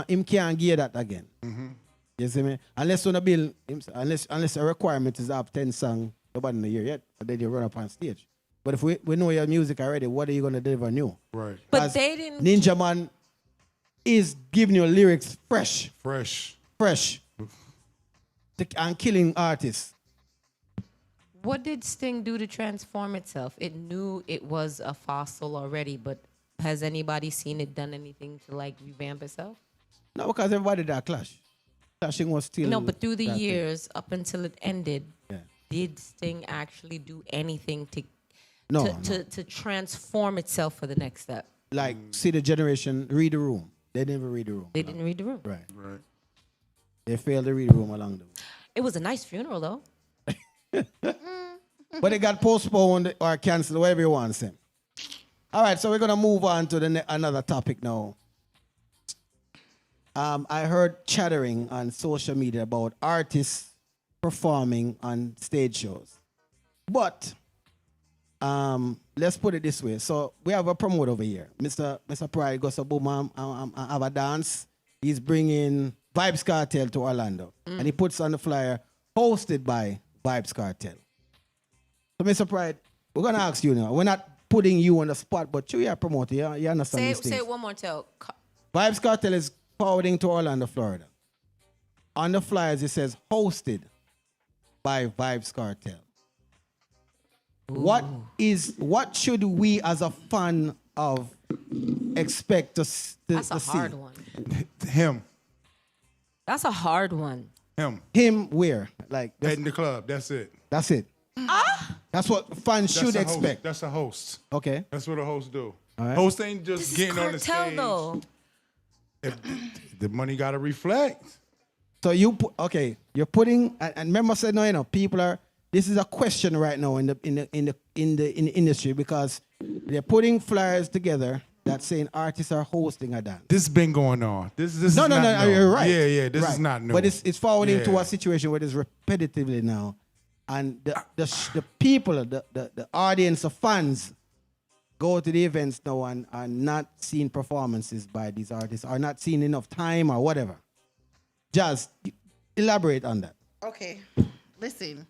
Him can't give that again. You see me? Unless on a bill, unless a requirement is up 10 songs, nobody in the year yet, but then you run up on stage. But if we know your music already, what are you gonna deliver new? Right. But 'Cause they didn't. Ninja Man is giving you lyrics fresh, and killing artists. What did Sting do to transform itself? It knew it was a fossil already, but has anybody seen it done anything to like revamp itself? No, because everybody that clash. Clashing was still. No, but through the that thing. years up until it ended, Yeah. did Sting actually do anything to No, to transform itself for the next step? Like, see the generation read the room. They never read the room. They didn't read the room. Right. Right. They failed to read the room along the way. It was a nice funeral though. But it got postponed or canceled, whatever you want to say. All right, so we're going to move on to another topic now. I heard chattering on social media about artists performing on stage shows. But let's put it this way. So we have a promoter over here. Mr. Pride goes to boom, have a dance. He's bringing Vibes Cartel to Orlando. And he puts on the flyer, hosted by Vibes Cartel. So, Mr. Pride, we're gonna ask you now. We're not putting you on the spot, but you are promoter. You understand these things. Say it one more time. Vibes Cartel is forwarding to Orlando, Florida. On the flyers, it says hosted by Vibes Cartel. What should we as a fan of expect to see? That's a hard one. Him. That's a hard one. Him where? Like in the club. That's it. That's it. That's what fans should a host. expect. That's a host. Okay. That's what a host do. All right. Host ain't just This is getting on the cartel, stage. though. If the money got to reflect. So you put you're putting and remember I said no, you know, people are. This is a question right now in the industry because they're putting flyers together that saying artists are hosting a dance. This has been going on. This No, is not new. you're right. Yeah, this right. is not new. But it's forwarding to Yeah. a situation where it's repetitively now, and the people, the audience, the fans, go to the events now and are not seeing performances by these artists, are not seeing enough time or whatever. Just elaborate on that. Okay, listen,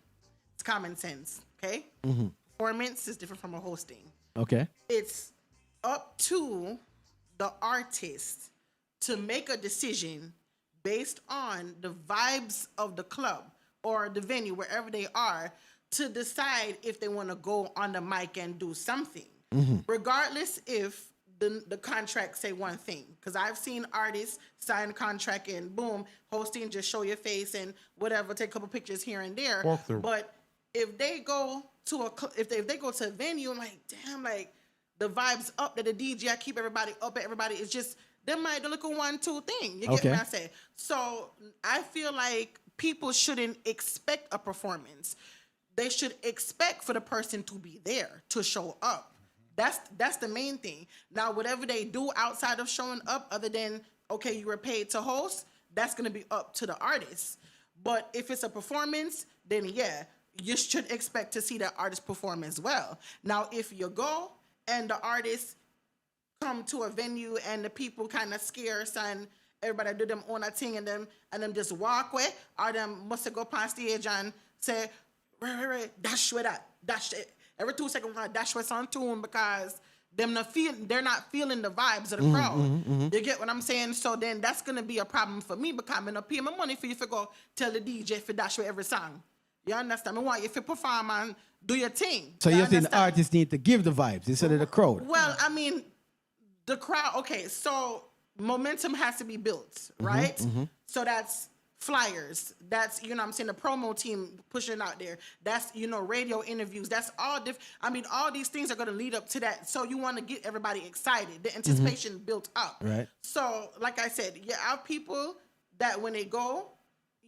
it's common sense, okay? Mm-hmm. Performance is different from a hosting. Okay. It's up to the artist to make a decision based on the vibes of the club or the venue, wherever they are, to decide if they want to go on the mic and do something. Mm-hmm. Regardless if the contract say one thing. Because I've seen artists sign a contract and boom, hosting, just show your face and whatever, take a couple pictures here and there. Walkthrough. But if they go to if they go to a venue, I'm like, damn, like the vibes up that the DJ, I keep everybody up at everybody. It's just them might look a 1-2 thing. You get what I say? So I feel like people shouldn't expect a performance. They should expect for the person to be there, to show up. That's the main thing. Now, whatever they do outside of showing up, other than, okay, you were paid to host, that's going to be up to the artist. But if it's a performance, then yeah, you should expect to see that artist perform as well. Now, if you go and the artist come to a venue and the people kind of scarce and everybody do them own a thing and them just walk away, or them must go past stage and say, right, dash with that, dash it. Every 2 seconds, dash what's on tune because they're not feeling the vibes of the crowd. You get what I'm saying? So then that's gonna be a problem for me because I'm gonna pay my money for you to go tell the DJ if you dash with every song. You understand? I want you to perform and do your thing. So you think the artists need to give the vibes instead of the crowd? Well, I mean, the crowd. Okay, so momentum has to be built, right? So that's flyers, that's, you know what I'm saying, the promo team pushing out there, that's, you know, radio interviews, that's all different. I mean, all these things are going to lead up to that, so you want to get everybody excited, the anticipation built up. Right. So like I said, you have people that when they go,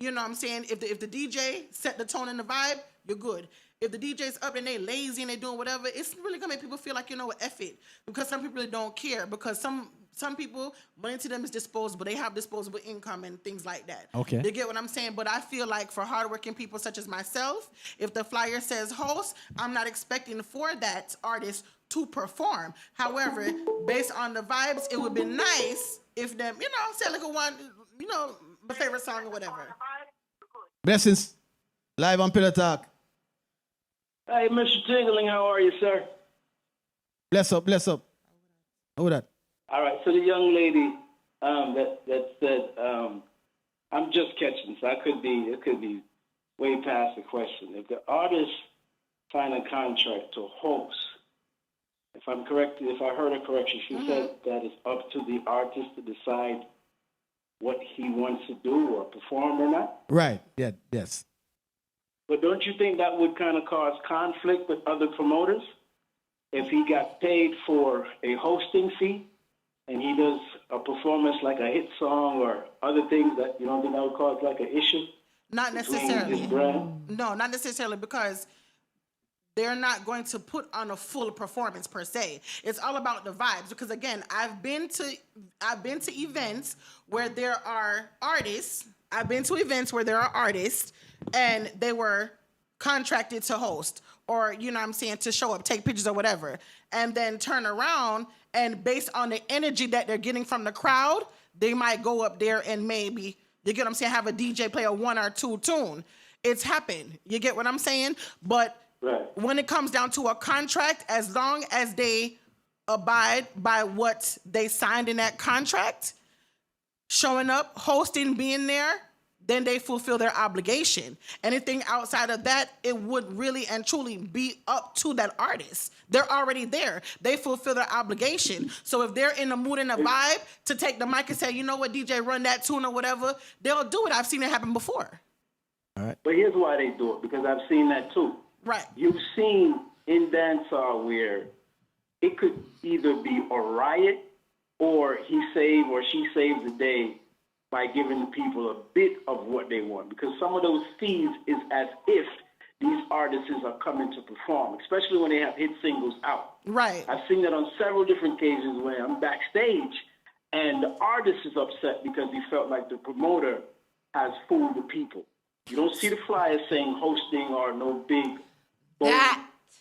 you know what I'm saying, if the DJ set the tone and the vibe, you're good. If the DJ's up and they lazy and they doing whatever, it's really gonna make people feel like, you know what, F it. Because some people really don't care. Because some people, money to them is disposable. They have disposable income and things like that. Okay. You get what I'm saying? But I feel like for hardworking people such as myself, if the flyer says host, I'm not expecting for that artist to perform. However, based on the vibes, it would be nice if them, you know, say like a one, you know, my favorite song or whatever. Blessings. Live on Pillow Talk. Hey, Mr. Tingling, how are you, sir? Bless up, bless up. Who that? All right, so the young lady that said, I'm just catching, so it could be way past the question. If the artist sign a contract to host, if I'm correct, if I heard her correctly, she said that it's up to the artist to decide what he wants to do or perform or not. Right. Yeah. Yes. But don't you think that would kind of cause conflict with other promoters? If he got paid for a hosting fee and he does a performance like a hit song or other things that, you don't think that would cause like an issue? Not necessarily. No, not necessarily, because they're not going to put on a full performance per se. It's all about the vibes. Because again, I've been to events where there are artists. I've been to events where there are artists and they were contracted to host or, you know what I'm saying, to show up, take pictures or whatever, and then turn around and based on the energy that they're getting from the crowd, they might go up there and maybe, you get what I'm saying, have a DJ play a 1 or 2 tune. It's happened. You get what I'm saying? But Right. When it comes down to a contract, as long as they abide by what they signed in that contract, showing up, hosting, being there, then they fulfill their obligation. Anything outside of that, it would really and truly be up to that artist. They're already there. They fulfill their obligation. So if they're in the mood and the vibe to take the mic and say, you know what, DJ, run that tune or whatever, they'll do it. I've seen it happen before. All right. But here's why they do it, because I've seen that too. Right. You've seen in dancehall where it could either be a riot or he saved or she saves the day by giving the people a bit of what they want. Because some of those fees is as if these artists are coming to perform, especially when they have hit singles out. Right. I've seen that on several different occasions when I'm backstage and the artist is upset because he felt like the promoter has fooled the people. You don't see the flyer saying hosting or no big bold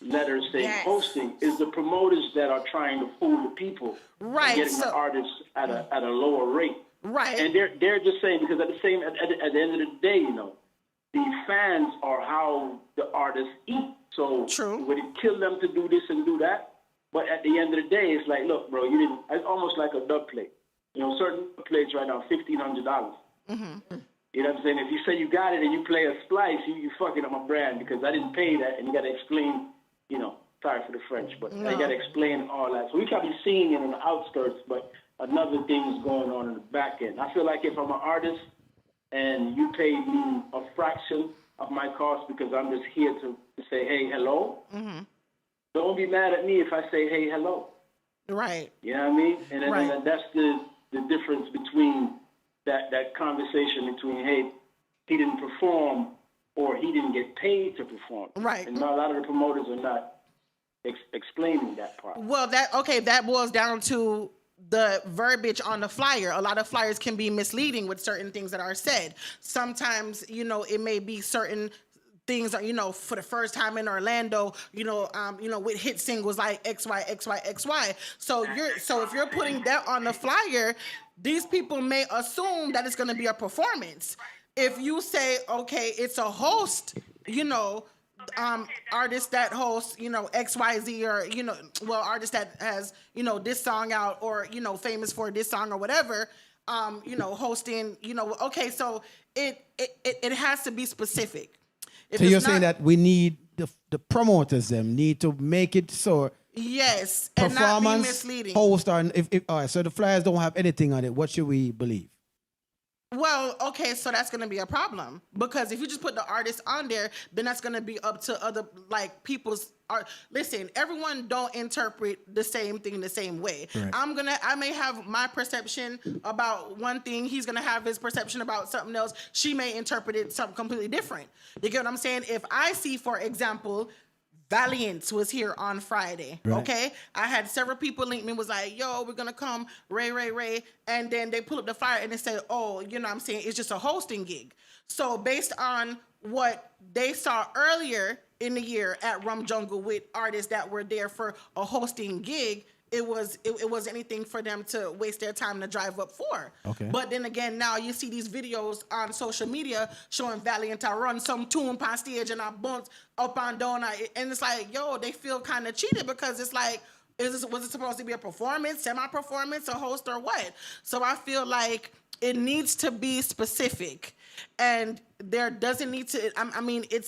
letters saying hosting. Is the promoters that are trying to fool the people, right? Getting the artists at a lower rate, right? And they're just saying because at the end of the day, you know, the fans are how the artists eat. So would it kill them to do this and do that? But at the end of the day, it's like, look, bro, you didn't. It's almost like a dub plate. You know, certain plates right now, $1,500. Mm-hmm. You know what I'm saying? If you say you got it and you play a splice, you fucking up my brand because I didn't pay that, and you got to explain. You know, sorry for the French, but you got to explain all that. So we probably seeing it on the outskirts, but another thing is going on in the back end. I feel like if I'm an artist and you pay me a fraction of my cost because I'm just here to say, hey, hello, don't be mad at me if I say, hey, hello. Right. You know what I mean? And that's the difference between that conversation between, hey, he didn't perform or he didn't get paid to perform. Right. And a lot of the promoters are not explaining that part. Well, that boils down to the verbiage on the flyer. A lot of flyers can be misleading with certain things that are said. Sometimes, you know, it may be certain things are, you know, for the first time in Orlando, with hit singles like XY, XY, XY. So if you're putting that on the flyer, these people may assume that it's going to be a performance. If you say, okay, it's a host, you know, artist that hosts, you know, XYZ or, you know, artist that has, you know, this song out or, you know, famous for this song or whatever, you know, hosting, you know, okay, so it has to be specific. So you're saying that we need the promoters them need to make it so yes, and not be misleading. Host or if all right, so the flyers don't have anything on it. What should we believe? Well, okay, so that's going to be a problem because if you just put the artist on there, then that's going to be up to other like people's art. Listen, everyone don't interpret the same thing the same way. Right. I may have my perception about one thing. He's going to have his perception about something else. She may interpret it something completely different. You get what I'm saying? If I see, for example, Valiant was here on Friday, okay? I had several people link me, was like, yo, we're gonna come, Ray. And then they pull up the flyer and they say, oh, you know what I'm saying, it's just a hosting gig. So based on what they saw earlier in the year at Rum Jungle with artists that were there for a hosting gig, it wasn't anything for them to waste their time to drive up for. Okay. But then again, now you see these videos on social media showing Valiant I run some tune past stage and I bounce up and down, and it's like, yo, they feel kind of cheated because it's like, was it supposed to be a performance, semi-performance, a host, or what? So I feel like it needs to be specific, and there doesn't need to. I mean, it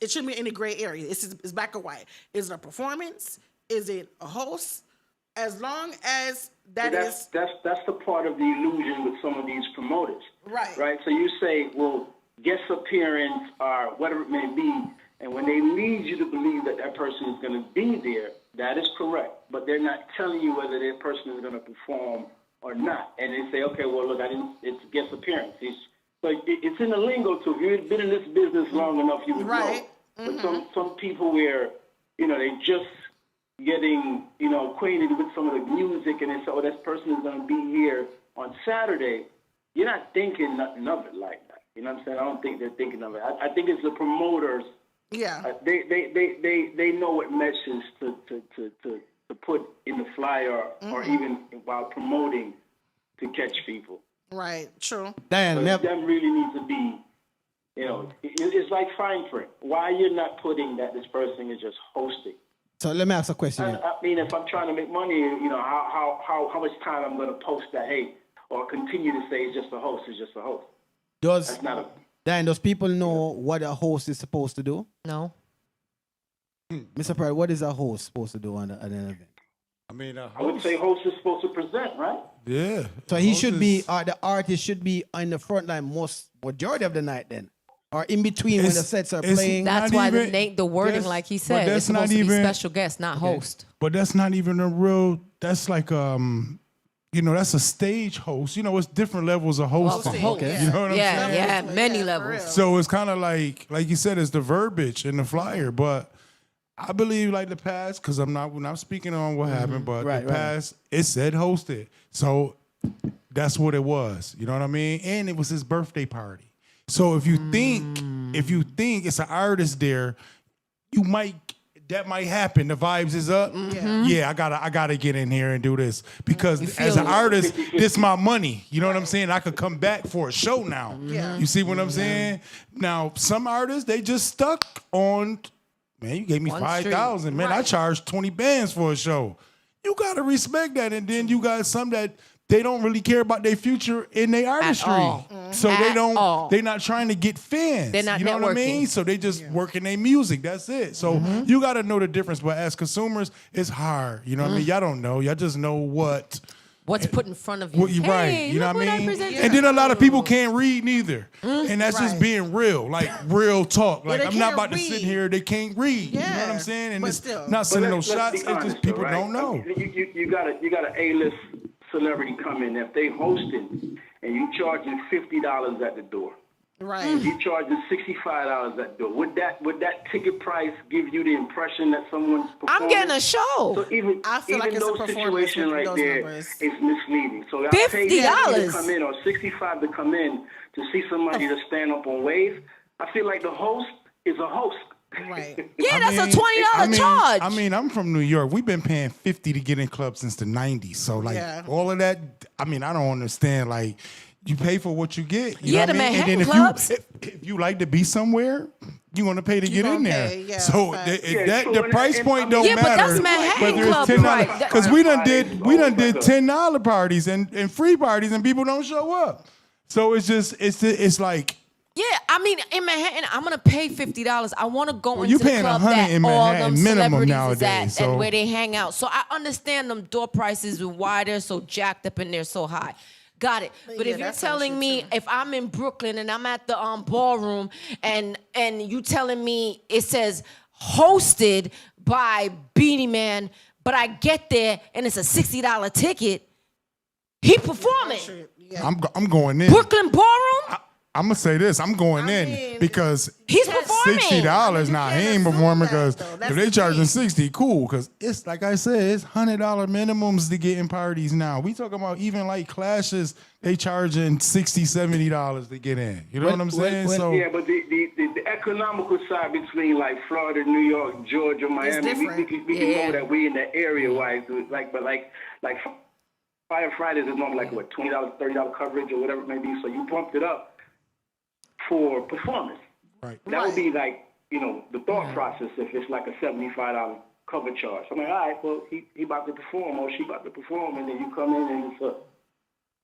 shouldn't be any gray area. It's black or white. Is it a performance? Is it a host? As long as that's the part of the illusion with some of these promoters. Right. So you say, well, guest appearance or whatever it may be, and when they lead you to believe that person is going to be there, that is correct. But they're not telling you whether that person is going to perform or not. And they say, okay, well, look, it's guest appearance. It's in the lingo too. If you've been in this business long enough, you would know. But some people where, you know, they just getting, you know, acquainted with some of the music and they say, oh, this person is going to be here on Saturday, you're not thinking nothing of it like that. You know what I'm saying? I don't think they're thinking of it. I think it's the promoters. Yeah. They know what message to put in the flyer or even while promoting to catch people. Right. True. Diane, that really needs to be You know, it's like fine print. Why you're not putting that this person is just hosting? So let me ask a question. I mean, if I'm trying to make money, you know, how much time I'm going to post that, hey, or continue to say it's just a host, it's just a host. That's not a... Dan, does people know what a host is supposed to do? No. Mr. Pryor, what is a host supposed to do at an event? I mean, I would say host is supposed to present, right? Yeah. So he should be, the artist should be on the front line majority of the night then. Or in between when the sets are playing. That's why the wording, like he said, it's supposed to be special guest, not host. But that's not even a real, that's like, you know, that's a stage host. You know, it's different levels of hosting. You know what I'm saying? Yeah, many levels. So it's kind of like you said, it's the verbiage in the flyer. But I believe like the past, because we're not speaking on what happened, but the past, it said hosted. So that's what it was. You know what I mean? And it was his birthday party. So if you think it's an artist there, that might happen. The vibes is up. Yeah, I gotta get in here and do this because as an artist, this my money. You know what I'm saying? I could come back for a show now. You see what I'm saying? Now some artists they just stuck on. Man, you gave me 5,000. Man, I charged 20 bands for a show. You gotta respect that, and then you got some that. They don't really care about their future in their artistry. So they're not trying to get fans. They're not you know networking. what I mean? So they just working their music. That's it. So you got to know the difference. But as consumers, it's hard. You know what I mean? Y'all don't know. Y'all just know what's put in front of you. Right. You know what I mean? And then a lot of people can't read neither. And that's just being real, like real talk. Like I'm not about to sit here. They can't read. You know what I'm saying? And it's not sending no shots. It's just people don't know. You got an A-list celebrity come in. If they hosting and you charging $50 at the door, right? You charging $65 at the door. Would that ticket price give you the impression that someone's performing? I'm getting a show. So even I feel like it's those a performance situation right there numbers. is misleading. So I $50 pay to come in or $65 to come in to see somebody to stand up on wave. I feel like the host is a host. Right. Yeah, that's a $20 charge. I mean, I'm from New York. We've been paying $50 to get in clubs since the 90s. So, like, all of that, I mean, I don't understand. Like, you pay for what you get. You know what I mean? Manhattan and then clubs. if you like to be somewhere, you're going to pay to get in there. So, the price point don't matter. But that's Manhattan club price. Because we done did $10 parties and free parties and people don't show up. So, it's like... Yeah, I mean, in Manhattan, I'm gonna pay $50. I want to go into you the paying club $100 that in all Manhattan them minimum celebrities nowadays, is at so- and where they hang out. So I understand them door prices and why they're so jacked up and they're so high. Got it. But if you're telling me if I'm in Brooklyn and I'm at the ballroom and you telling me it says hosted by Beanie Man, but I get there and it's a $60 ticket, he performing. I'm going in. Brooklyn Ballroom? I'm gonna say this. I'm going in because he's performing. $60. Now he ain't performing because if they charging $60, cool. Because it's like I said, it's $100 minimums to get in parties now. We talking about even like clashes. They charging $60, $70 to get in. You know what I'm saying? Yeah, but the economical side between like Florida, New York, Georgia, Miami, we can know that we in the area wise. Like Fire Fridays is normally like what $20, $30 coverage or whatever it may be. So you bumped it up for performance. Right. That would be like, the thought process if it's like a $75 cover charge. I'm like, all right, well, he about to perform or she about to perform, and then you come in and it's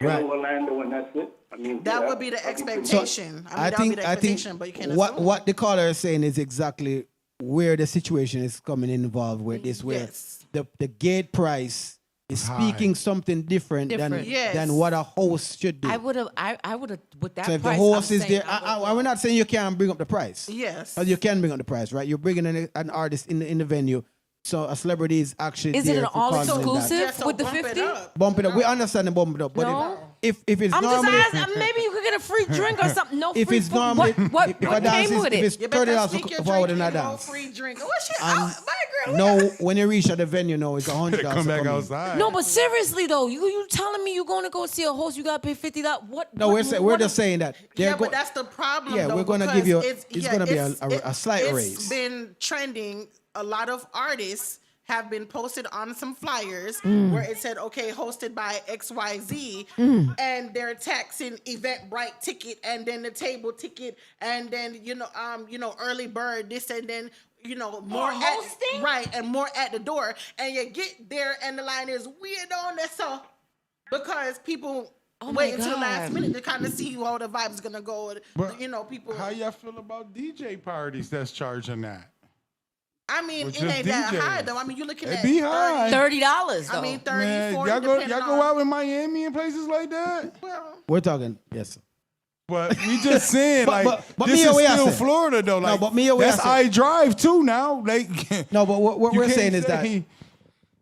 Orlando and that's it. I mean, that would be the expectation. I think but you can't assume. What the caller is saying is exactly where the situation is coming involved with this, where the gate price is speaking something different. Than what a host should do. I would have with that so if price. the host I'm is saying there, we're not saying you can't bring up the price. Yes. You can bring up the price, right? You're bringing an artist in the venue. So a celebrity is actually Is it an all-exclusive with the 50? Bump it up. We understand the bump it up. But if it's I'm normally... just asking, maybe you could get a free drink or something. No if free it's food. normally... What came with it? If it's $30 forward in a dance. Free drink. What's your my girl? No, when you reach at the venue, no, it's $100. Come back outside. No, but seriously though, you telling me you're going to go see a host, you got to pay $50? What? No, we're just saying that. But that's the problem. Yeah, though, we're going to give you... It's going to be a slight raise. It's been trending. A lot of artists have been posted on some flyers where it said, okay, hosted by XYZ, and they're taxing Eventbrite ticket and then the table ticket and then, early bird, this and then, more hosting? Right, and more at the door. And you get there and the line is weird on that, so because people wait until the last minute to kind of see how the vibe's gonna go. But People. How y'all feel about DJ parties that's charging that? I mean, With it just ain't that DJs. high though. I mean, you're looking It at be high. $30 though. I mean, 30, Man, 40. y'all go depending on- out in Miami and places like that? Well, We're talking, yes, sir. But we just saying, But this me is away, I still say. Florida, though. No, Like, but me away, I that's say. I drive, too, now. No, but what You we're can't saying is that say-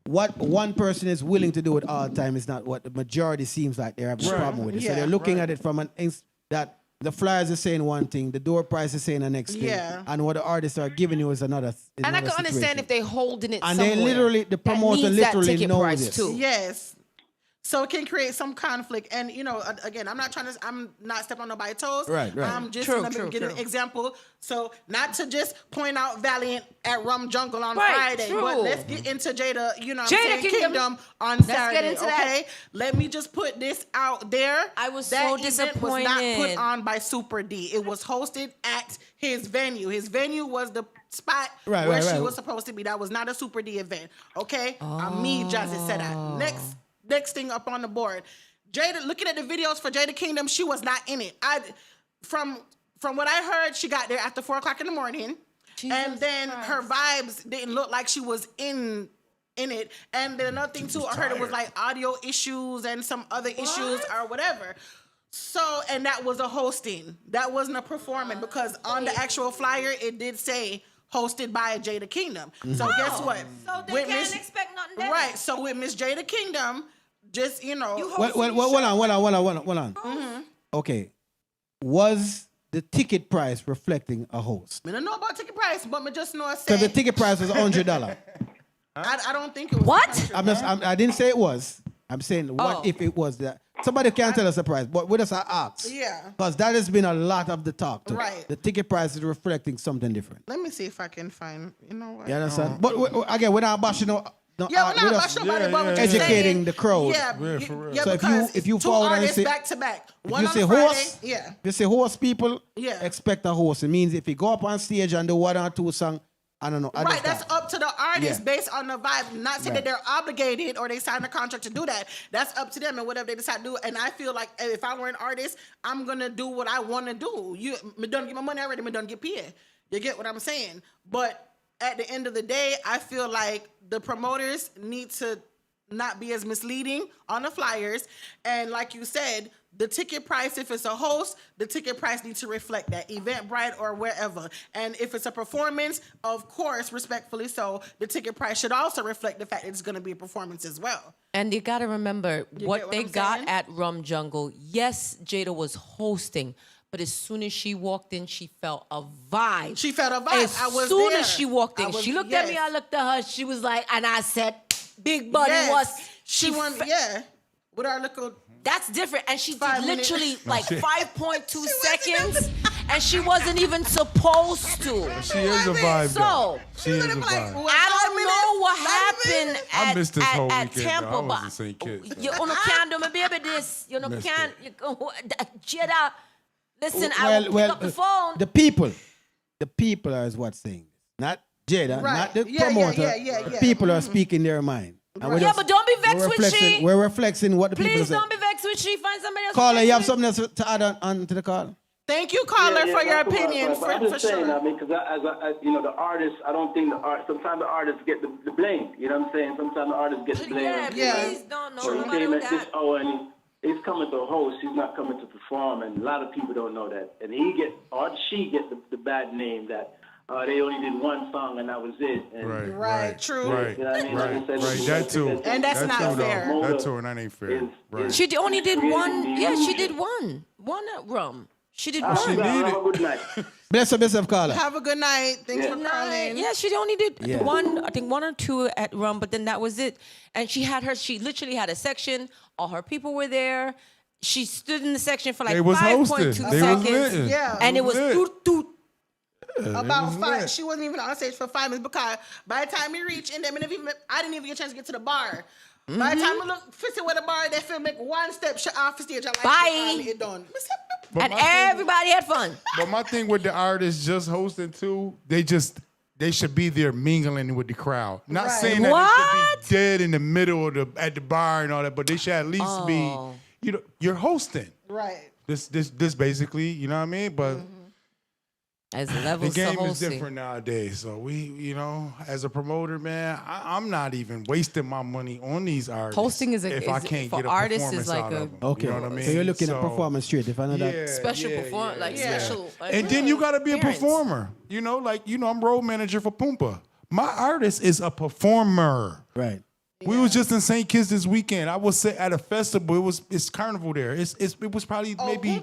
what one person is willing to do it all the time is not what the majority seems like they're having a Right. problem with it. So Yeah, they're looking right. at it from that the flyers are saying one thing, the door price is saying the next thing, Yeah. and what the artists are giving you is another. And I can understand if they holding it And somewhere. they literally, the that promoter needs that literally ticket knows price this. too. yes. So it can create some conflict. And, again, I'm not stepping on nobody's toes. Right. I'm just True, going to true, give an true. example. So not to just point out Valiant at Rum Jungle on Right, Friday, true. but let's get into Jada, Jada Kingdom on Let's Saturday, get into that. okay? Let me just put this out there. I was that so event was not put disappointed. on by Super D. It was hosted at his venue. His venue was the spot Right, where right, she right. was supposed to be. That was not a Super D event, okay? Me, Jazzy said that. Next thing up on the board. Jada, looking at the videos for Jada Kingdom, she was not in it. From what I heard, she got there after 4:00 in the morning. And then her vibes didn't look like she was in it. And then another thing too, I heard it was like audio issues and some other issues or whatever. So, and that was a hosting. That wasn't a performance because on the actual flyer, it did say hosted by Jada Kingdom. So guess what? So they With can't Miss- expect nothing better. Right. So with Miss Jada Kingdom, just, You Well, hold on. Okay. Was the ticket price reflecting a host? I don't know about ticket price, but I just know I Because the said ticket price was $100. I don't think it was. What? 100. I didn't say it was. I'm saying what Oh. if it was that. Somebody can tell us the price, but with us I ask. Yeah. Because that has been a lot of the talk. Too. Right. The ticket price is reflecting something different. Let me see if I can find. You know what? You understand? But again, we're not bashing no Yeah, art we're with not us. bashing nobody, but we're just educating saying, the crowd. Yeah, Yeah, for real. yeah. So Because if you two forward and artists say- back to back, If one you on say Friday, horse, yeah. if you say horse people, Yeah. expect a horse. It means if you go up on stage and do one or two songs, I don't know. Right, that's up to the artist Yeah. based on the vibe. Not saying Right. that they're obligated or they signed a contract to do that. That's up to them and whatever they decide to do. And I feel like if I were an artist, I'm gonna do what I want to do. Me done get my money already. Me done get paid. You get what I'm saying? But at the end of the day, I feel like the promoters need to not be as misleading on the flyers. And like you said, the ticket price, if it's a host, the ticket price needs to reflect that, Eventbrite or wherever. And if it's a performance, of course, respectfully so, the ticket price should also reflect the fact that it's going to be a performance as well. And you got to remember You what get what they I'm got saying? at Rum Jungle. Yes, Jada was hosting, but as soon as she walked in, she felt a vibe. She felt a vibe. As I was soon there. as she walked in, I was- she looked at me, yes. I looked at her, she was like, and I said, Big Buddy Yes. was. She won, yeah. With our little... That's different. And she did 5 minutes. literally like 5.2 seconds, and she wasn't even supposed to. She is a vibe, So, though. She is a vibe. I don't know what happened I at, missed this whole at weekend, Tampa. though. I but wasn't St. Kitts, you though. no can't do my baby this. You know Missed can't. You go, Jada, listen, I will Well, pick up the phone. the people are is what's saying. Not Jada, Right. not the Yeah, promoter. yeah. The people are speaking their mind. And we're Yeah, just- but don't be vexed we're with reflecting- she. We're reflecting what the people Please say. don't be vexed with she. Find somebody else. Caller, to you have vex something else to add on to the call? Thank you, caller, for your opinion, But I'm for just saying, sure. I mean, because the artists, I don't think sometimes the artists get the blame. You know what I'm saying? Sometimes the artists get the blame. Yeah, please don't know So he nobody came with at this, that. and he's coming to host. He's not coming to perform, and a lot of people don't know that. And she get the bad name that they only did one song and that was it. And Right, true. Right, You know what I mean? Like I right, said, right. That too. And that's that not too, though. fair. That too, and that ain't fair. Right. She only did one. the Yeah, she illusion. did one. One at Rum. She did All one. right, need have it. a good night. Bless her, caller. Have a good night. Thanks for Night. calling. Yeah, she only did Yeah. one, I think one or two at Rum, but then that was it. And she literally had a section. All her people were there. She stood in the section for like They was 5.2 hosting. They was seconds. lit. Yeah. And it was lit. toot, toot. About 5. She wasn't even on stage for 5 minutes because by the time we reached, and then I didn't even get a chance to get to the bar. By the time I look fixing with the bar, they feel make one step shut off the stage. I'm like, Bye. It done. And everybody had fun. But my thing with the artists just hosting too, they should be there mingling with the crowd. Not saying that they should be dead in the middle of at the bar and all that, but they should at least be, you're hosting. Right. This basically, you know what I mean? But as levels the game to is different nowadays. So we, as a promoter, man, I'm not even wasting my money on these artists. Hosting is I can't for get a artists performance is like out a of them. Okay. You know what I mean? So you're looking at performance straight. If I know that. Special performance, special. And then you got to be a performer. I'm road manager for Poompa. My artist is a performer. Right. We was just in St. Kitts this weekend. I was at a festival. It's carnival there. It was probably maybe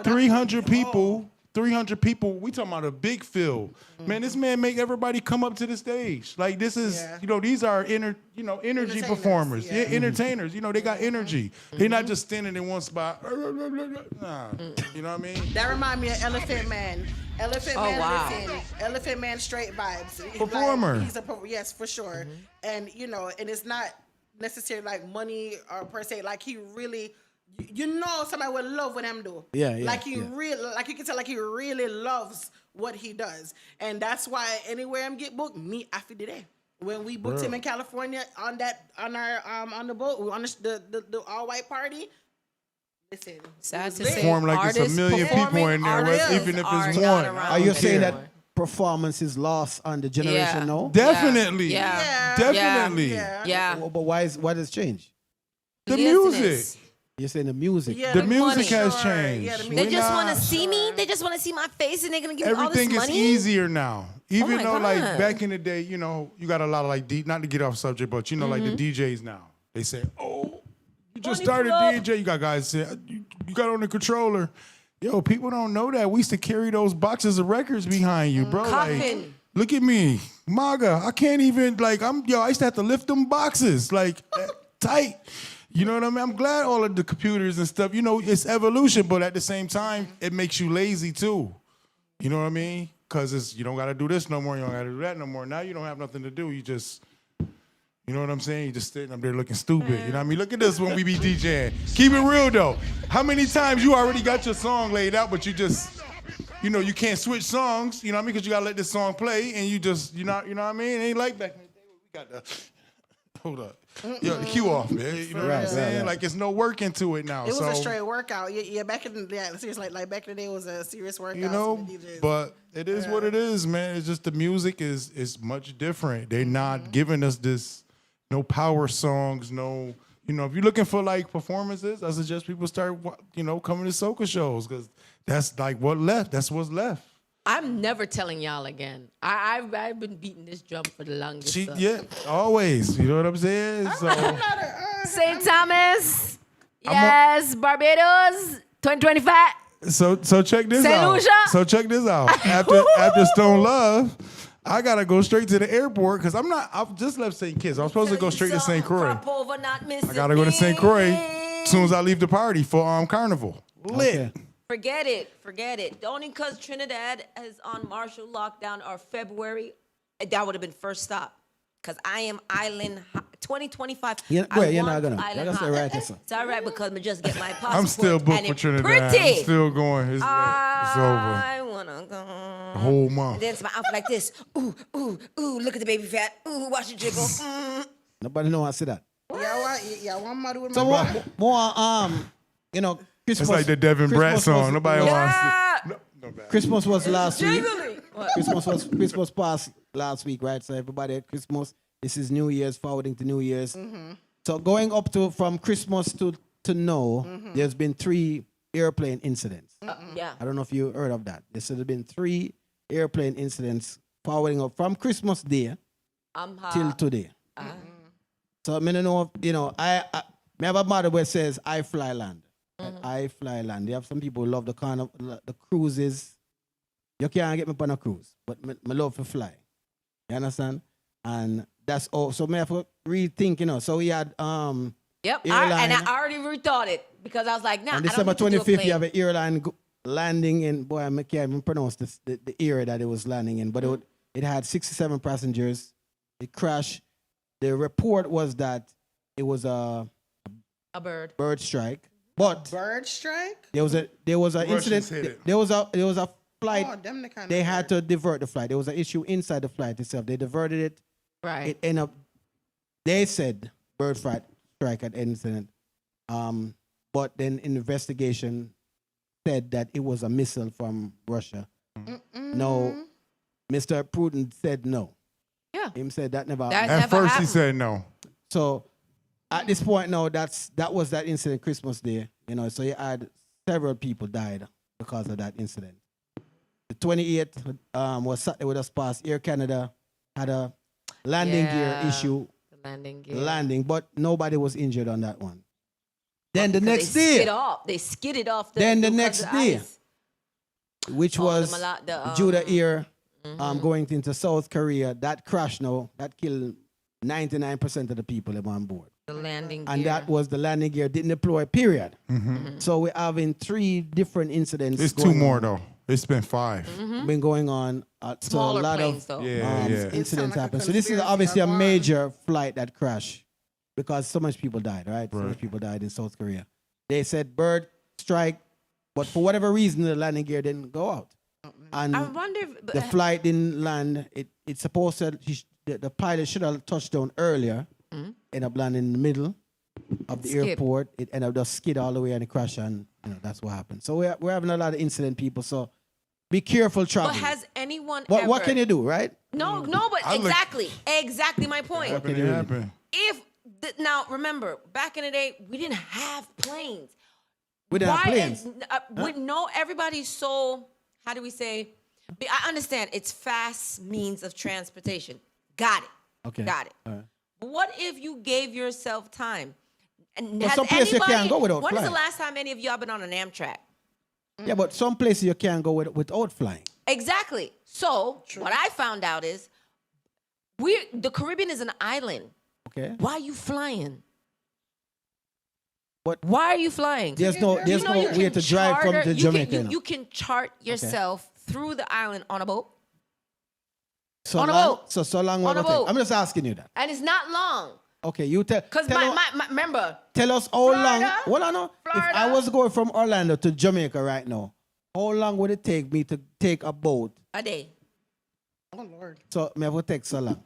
300 people. 300 people. We talking about a big field. Man, this man make everybody come up to the stage. Like this is, these are energy performers. Yeah, entertainers. They got energy. They're not just standing in one spot. Nah, you know what I mean? That remind me of Elephant Man. Elephant Man straight vibes. Performer. Yes, for sure. And and it's not necessarily like money or per se. Like he really. Somebody would love what him do. Like really, like you can tell, like he really loves what he does, and that's why anywhere him get booked, me I feel today. When we booked him in California on the boat on the all white party. Listen, sad to say, perform like it's a million people in there, even if it's one. Are you saying that performance is lost on the generation now? Definitely. Definitely. But what has changed? The music. You're saying the music. The music has changed. They just want to see me. They just want to see my face, and they're gonna give me all this money. Everything is easier now. Even though, God. like back in the day, you got a lot of not to get off subject, but like the DJs now. They say, "Oh, you just started DJ." You got guys say, "You got on the controller." Yo, people don't know that we used to carry those boxes of records behind you, bro. Like, look at me, MAGA. I can't even I used to have to lift them boxes tight. You know what I mean? I'm glad all of the computers and stuff, it's evolution, but at the same time, it makes you lazy too. You know what I mean? Because you don't got to do this no more. You don't got to do that no more. Now you don't have nothing to do. You just, you know what I'm saying? You just sitting up there looking stupid. You know what I mean? Look at this when we be DJing. Keep it real though. How many times you already got your song laid out, but you just, you can't switch songs, you know what I mean? Because you got to let this song play and you just, you know what I mean? It ain't like back in the day where we got the, hold up. Yo, the cue off, man. You know what I'm saying? Right. Like, it's no work into it now. It was a straight workout. Yeah, back in the seriously, like back in the day, it was a serious workout. But it is what it is, man. It's just the music is much different. They're not giving us this, no power songs, no, if you're looking for like performances, I suggest people start, coming to soca shows because that's like what left. That's what's left. I'm never telling y'all again. I've been beating this drum for the longest. Always. You know what I'm saying? St. Thomas, yes, Barbados, 2025. So check this St. out. Lucia. So check this out. After Stone Love, I gotta go straight to the airport because I've just left St. Kitts. I'm supposed to go straight to St. Croix. I gotta go to St. Croix as soon as I leave the party for Carnival. Lit. Okay. Forget it. Only because Trinidad is on martial lockdown or February, that would have been first stop. Because I am island 2025. You're not gonna. That's all right. It's all right because I just get my passport. I'm still booked for Trinidad. I'm still going. It's over. I wanna go. A whole month. And then it's my outfit like this. Ooh, look at the baby fat. Ooh, watch it jiggle. Nobody know I see that. One more with so my more Christmas, it's like the Devin Bratt song. Nobody wants to. No bad. Christmas was last week. Christmas passed last week, right? So everybody at Christmas. This is New Year's, forwarding to New Year's. Mm-hmm. So going up to from Christmas to now, there's been 3 airplane incidents. Yeah. I don't know if you heard of that. There should have been 3 airplane incidents forwarding up from Christmas Day till today. So I don't know. I have a mother where it says I fly land. I fly land. They have some people who love the cruises. You can't get me on a cruise, but I love to fly. You understand? And that's all. So I have to rethink, So we had Yep. And I already rethought it because I was like, nah. On December 25th, you have an airline landing in, boy, I can't even pronounce the area that it was landing in, but it had 67 passengers. It crashed. The report was that it was a bird strike, but bird strike. there was an Russians hit incident. it. There was a flight. Oh, them the kind They of had to divert the flight. There was an issue inside the flight itself. They diverted it. Right. It ended up. They said bird flight strike at incident, but then investigation said that it was a missile from Russia. No, Mr. Putin said no. Yeah. Him said that never. That At never first happened. he said no. So at this point now, that was that incident Christmas Day. So you had several people died because of that incident. The 28th was Saturday with us past. Air Canada had a landing gear issue. The landing gear. Landing, but nobody was injured on that one. Then the Because next they day, skid off. They skidded off. then the because next of the day, ice. which was the, Judah Air going into South Korea, that crashed now. That killed 99% of the people that were on board. The landing gear. And that was the landing gear didn't deploy, period. So we're having 3 different incidents. It's 2 going more on. though. It's been 5. Been going on. So Smaller a lot planes, of though. incidents like a happen. So this is conspiracy obviously a of major flight that crashed because so much people died, right? So much people died in South Korea. They said bird strike, but for whatever reason, the landing gear didn't go out. And I wonder if the flight didn't land. It's supposed to, the pilot should have touched down earlier, end up landing in the middle of the airport. It ended up just skid all the way and it crashed, and that's what happened. So we're having a lot of incident, people. So be careful traveling. But has anyone But ever... what can you do, right? No, but exactly my point. What can happen? If now remember, back in the day, we didn't have planes. We didn't have planes. We know everybody's so. How do we say? I understand it's fast means of transportation. Got it. Okay. Got it. All right. But what if you gave yourself time? And But has some places you can't go without When is the flying. last time any of y'all been on an Amtrak? Yeah, but some places you can't go without flying. Exactly. So what I found out is, the Caribbean is an island. Okay. Why are you flying? But why are you flying? There's no You way can to drive from charter- the Jamaica. You can chart yourself through the island on a boat. So on a long, boat. So long. On a boat. I'm just asking you that. And it's not long. Okay, you tell. Because remember. Tell us how long. Florida, Well, I know. If Florida. I was going from Orlando to Jamaica right now, how long would it take me to take a boat? A day. Oh Lord. So me have to take so long.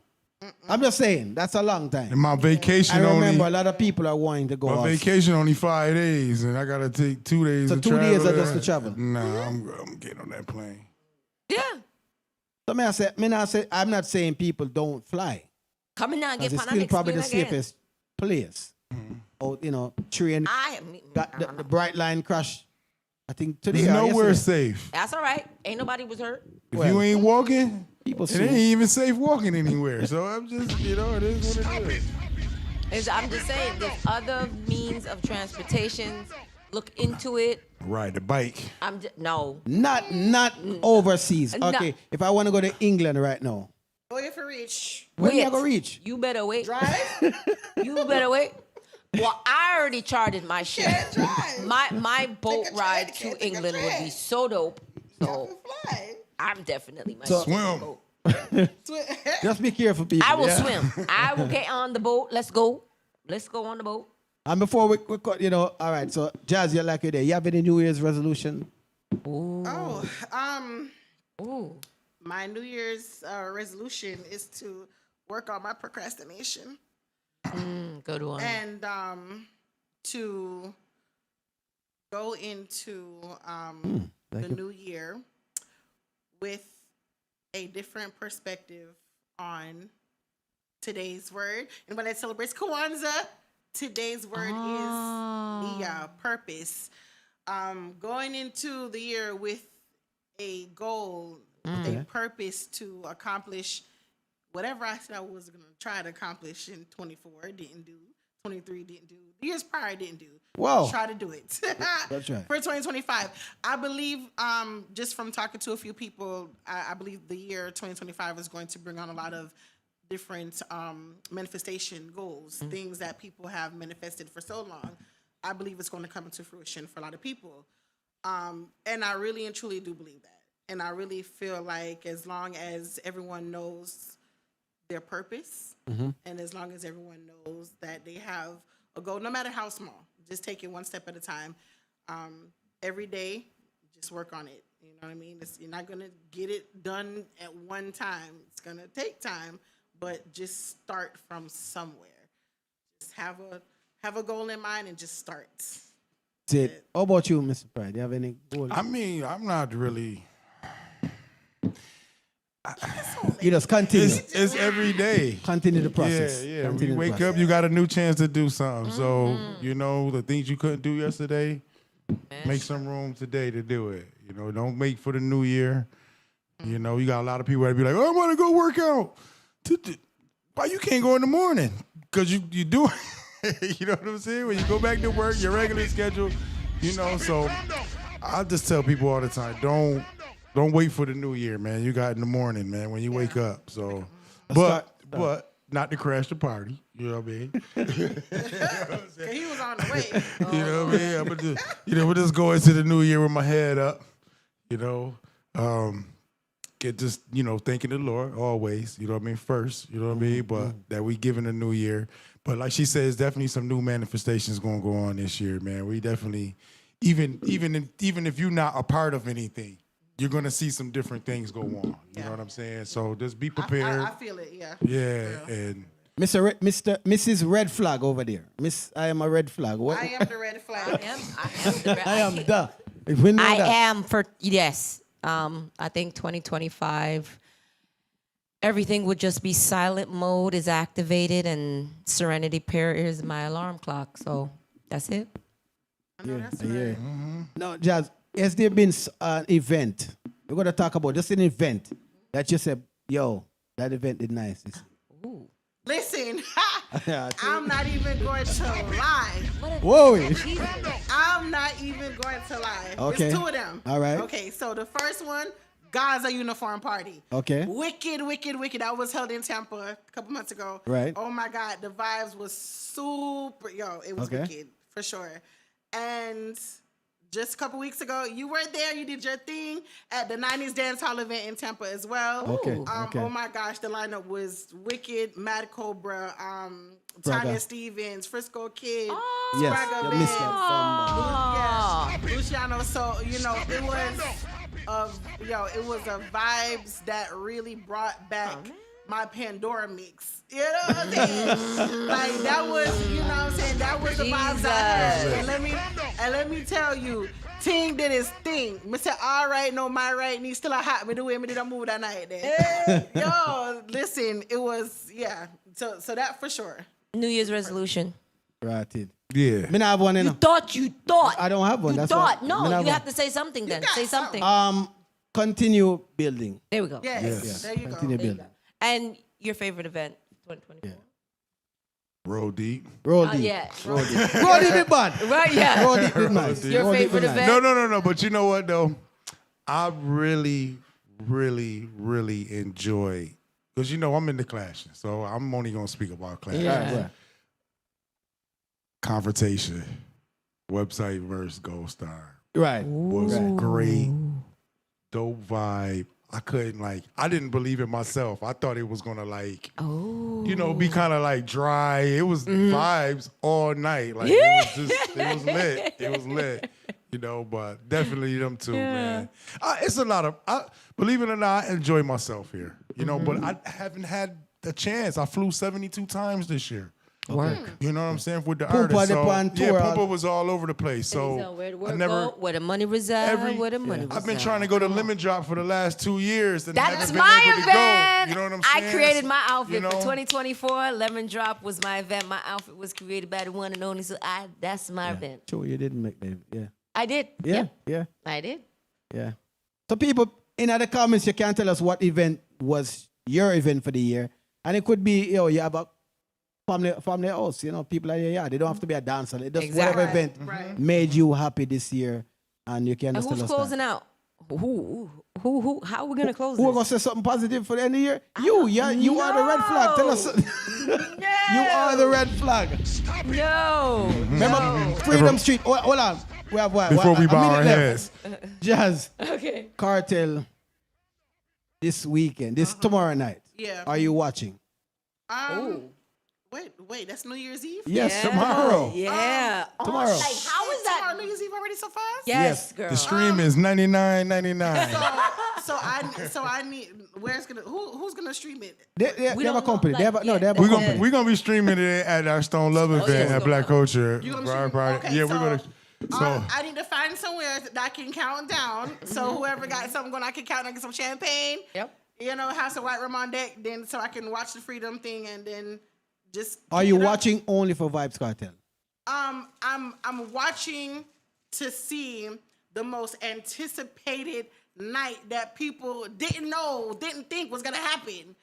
I'm just saying that's a long time. And my vacation I remember only. a lot of people are wanting to go. My off. vacation only 5 days, and I gotta take 2 days. So to 2 travel days are there. just to travel. Nah, I'm getting on that plane. Yeah. So I'm not saying people don't fly. Come in now and get It's pan still and probably the explain again. safest place. Oh, train. Got the bright line crash. I think today. There's or nowhere yesterday. safe. That's all right. Ain't nobody was hurt. If you ain't walking, people it ain't even safe walking anywhere. So I'm just, it is what it is. I'm just saying, there's other means of transportation. Look into it. Ride the bike. No. Not overseas. No. Okay, if I want to go to England right now, Oh, you have to reach. when am I gonna reach? You better wait. Drive. You better wait. Well, I already charted my shit. My boat ride to England would be so dope. So I'm definitely my Swim. boat. Just be careful, people. I will yeah? swim. I will get on the boat. Let's go. Let's go on the boat. And before we cut, all right. So, Jazz, you're like you there. You have any New Year's resolution? Oh, Ooh. my New Year's resolution is to work on my procrastination Good one. and to go into the new year with a different perspective on today's word. And when it celebrates Kwanzaa, today's word is the purpose. Going into the year with a goal, with a purpose to accomplish whatever I said I was going to try to accomplish in 24, didn't do. 23 didn't do. The years prior didn't do. Whoa. Try to do it. That's right. For 2025. I believe, just from talking to a few people, I believe the year 2025 is going to bring on a lot of different manifestation goals, things that people have manifested for so long. I believe it's going to come into fruition for a lot of people. And I really and truly do believe that. And I really feel like as long as everyone knows their purpose, and as long as everyone knows that they have a goal, no matter how small, just take it one step at a time. Every day, just work on it. You know what I mean? You're not gonna get it done at one time. It's gonna take time, but just start from somewhere. Just have a goal in mind and just start. That's it. How about you, Mr. Pride? Do you have any goals? I mean, I'm not really. You just continue. It's every day. Continue the process. Yeah. When Continue you the wake process. up, you got a new chance to do something. So, the things you couldn't do yesterday, make some room today to do it. Don't wait for the new year. You got a lot of people that be like, oh, I want to go work out. Why you can't go in the morning? Because you do it. You know what I'm saying? When you go back to work, your regular schedule, so I just tell people all the time, don't wait for the new year, man. You got in the morning, man, when you wake up. So, but not to crash the party. You know what I mean? He was on the way. You know what I mean? I'm just, we're just going into the new year with my head up. Get just, thanking the Lord always. You know what I mean? First, you know what I mean? But that we giving a new year. But like she says, definitely some new manifestations going to go on this year, man. We definitely, even if you're not a part of anything, you're going to see some different things go on. You know what I'm saying? So just be prepared. I feel it, yeah. Yeah, and Mrs. Red Flag over there. I am a red flag. What? I am the red flag. I am the. Yes. I think 2025, everything would just be silent mode is activated and Serenity Prayer is my alarm clock. So that's it. Yeah. Now, Jazz, has there been an event? We're going to talk about just an event that you said, yo, that event did nice. Listen, I'm not even going to lie. Whoa. I'm not even going to lie. Okay. It's two of them. All right. Okay, so the first one, Gaza Uniform Party. Okay. Wicked. That was held in Tampa a couple months ago. Right. Oh my God, the vibes was super, it was wicked, for sure. And just a couple weeks ago, you were there. You did your thing at the 90s Dance Hall event in Tampa as well. Okay. Oh my gosh, the lineup was wicked. Mad Cobra, Tanya Stevens, Frisco Kid, Spraga Benz, Luciano. So it was a vibes that really brought back my Pandora mix. You know what I'm saying? Like that was, you know what I'm saying? That was the vibes I had. And let me tell you, Ting did his thing. Mr. All right, no, my right knee still a hot. Me the way me did a move that night there. Yo, listen, it was, So that for sure. New Year's resolution. Right. Yeah. Me not have one. You thought. I don't have one. You thought. No, you have to say something then. Say something. Continue building. There we go. Yes. There you Continue go. building. And your favorite event, 2024? Yeah. Roll deep. Roll deep. Yeah. Roll deep. Roll deep is bad. Right, yeah. Roll deep is nice. Your Roll deep favorite is nice. event? No. But you know what, though? I really, really, really enjoy, because, I'm in the Clash, so I'm only going to speak about Clash. Yeah. Right. Confrontation, website versus Gold Star. Right. Was great. Dope vibe. I didn't believe in myself. I thought it was going to be kind of dry. It was vibes all night. It was lit. It was lit. But definitely them two, man. It's a lot of, believe it or not, I enjoy myself here. But I haven't had the chance. I flew 72 times this year. Work. You know what I'm saying? With the Poopa artists. Poopa was all over the place. So where the work go, where the money resides, where the money resides. I've been trying to go to Lemon Drop for the last 2 years. And That's haven't been my able to event. go. You know what I'm saying? I created my outfit for 2024. Lemon Drop was my event. My outfit was created by the one and only. So that's my event. Sure, you didn't make that. Yeah. I did. Yeah. I did. Yeah. So people in the comments, you can tell us what event was your event for the year, and it could be you have a family house, people are here. They don't have to be a dancer. Just whatever event made you happy this year, and you can. And who's closing out? Who? How are we gonna close? Who are gonna say something positive for the end of the year? You are the red flag. Tell us. You are the red flag. No. Remember Freedom Street. Hold on. We have what? Before we A bow minute our left. heads. Jazz. Okay. Cartel. This weekend. This tomorrow night. Yeah. Are you watching? Wait, that's New Year's Eve? Yes, tomorrow. Yeah. Tomorrow. Like, how is that? Tomorrow, New Year's Eve already so fast? Yes, girl. The stream is $99.99. So I need who's gonna stream it? They have a company. They have a We're company. gonna be streaming it at our Stone Love event at Black Culture. You gonna Right, stream- right. okay, Yeah, we're so, gonna. So I need to find somewhere that I can count down. So whoever got something going, I can count and get some champagne. Yep. You know, have some white rum on deck, then so I can watch the Freedom thing and then just. Are you watching only for Vibes Cartel? I'm watching to see the most anticipated night that people didn't think was gonna happen.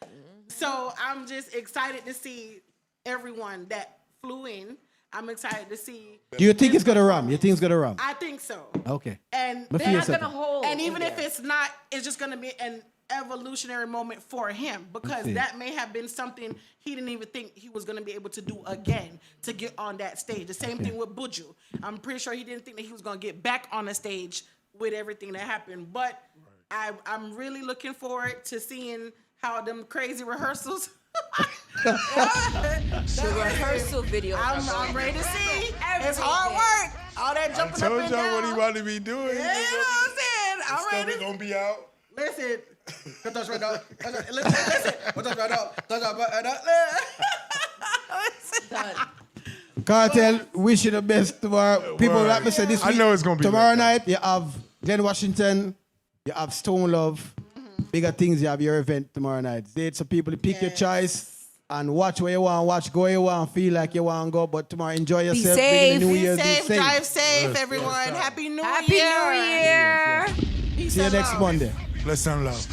So I'm just excited to see everyone that flew in. I'm excited to see. Do you think it's gonna ram? You think it's gonna ram? I think so. Okay. And But they're not feel gonna something. hold. And even if it's not, it's just gonna be an evolutionary moment for him because Okay. that may have been something he didn't even think he was gonna be able to do again to get on that stage. The same thing with Buju. I'm pretty sure he didn't think that he was gonna get back on the stage with everything that happened. But I'm really looking forward to seeing how them crazy rehearsals. The rehearsal video. I'm ready to see. It's hard work. All that I jumping up told and y'all down. what he about to be doing. Yeah, you know what I'm saying? I'm ready. Stomach gonna be out. Listen. Touch right now. Listen. Touch right now. Touch right now. Cartel, wish you the best tomorrow. People, Word. like me said this I week. know it's gonna be tomorrow like night. You have Glenn Washington. You have Stone Love. Bigger things. You have your event tomorrow night. Date so people to pick your choice and watch where you want, watch go where you want, feel like you want to go. But tomorrow, enjoy yourself. safe. New Be Year's, safe. be safe. Drive safe, Yes, everyone. yes. Happy New Happy Year. New Year. Peace See you and next love. Monday. Bless and love.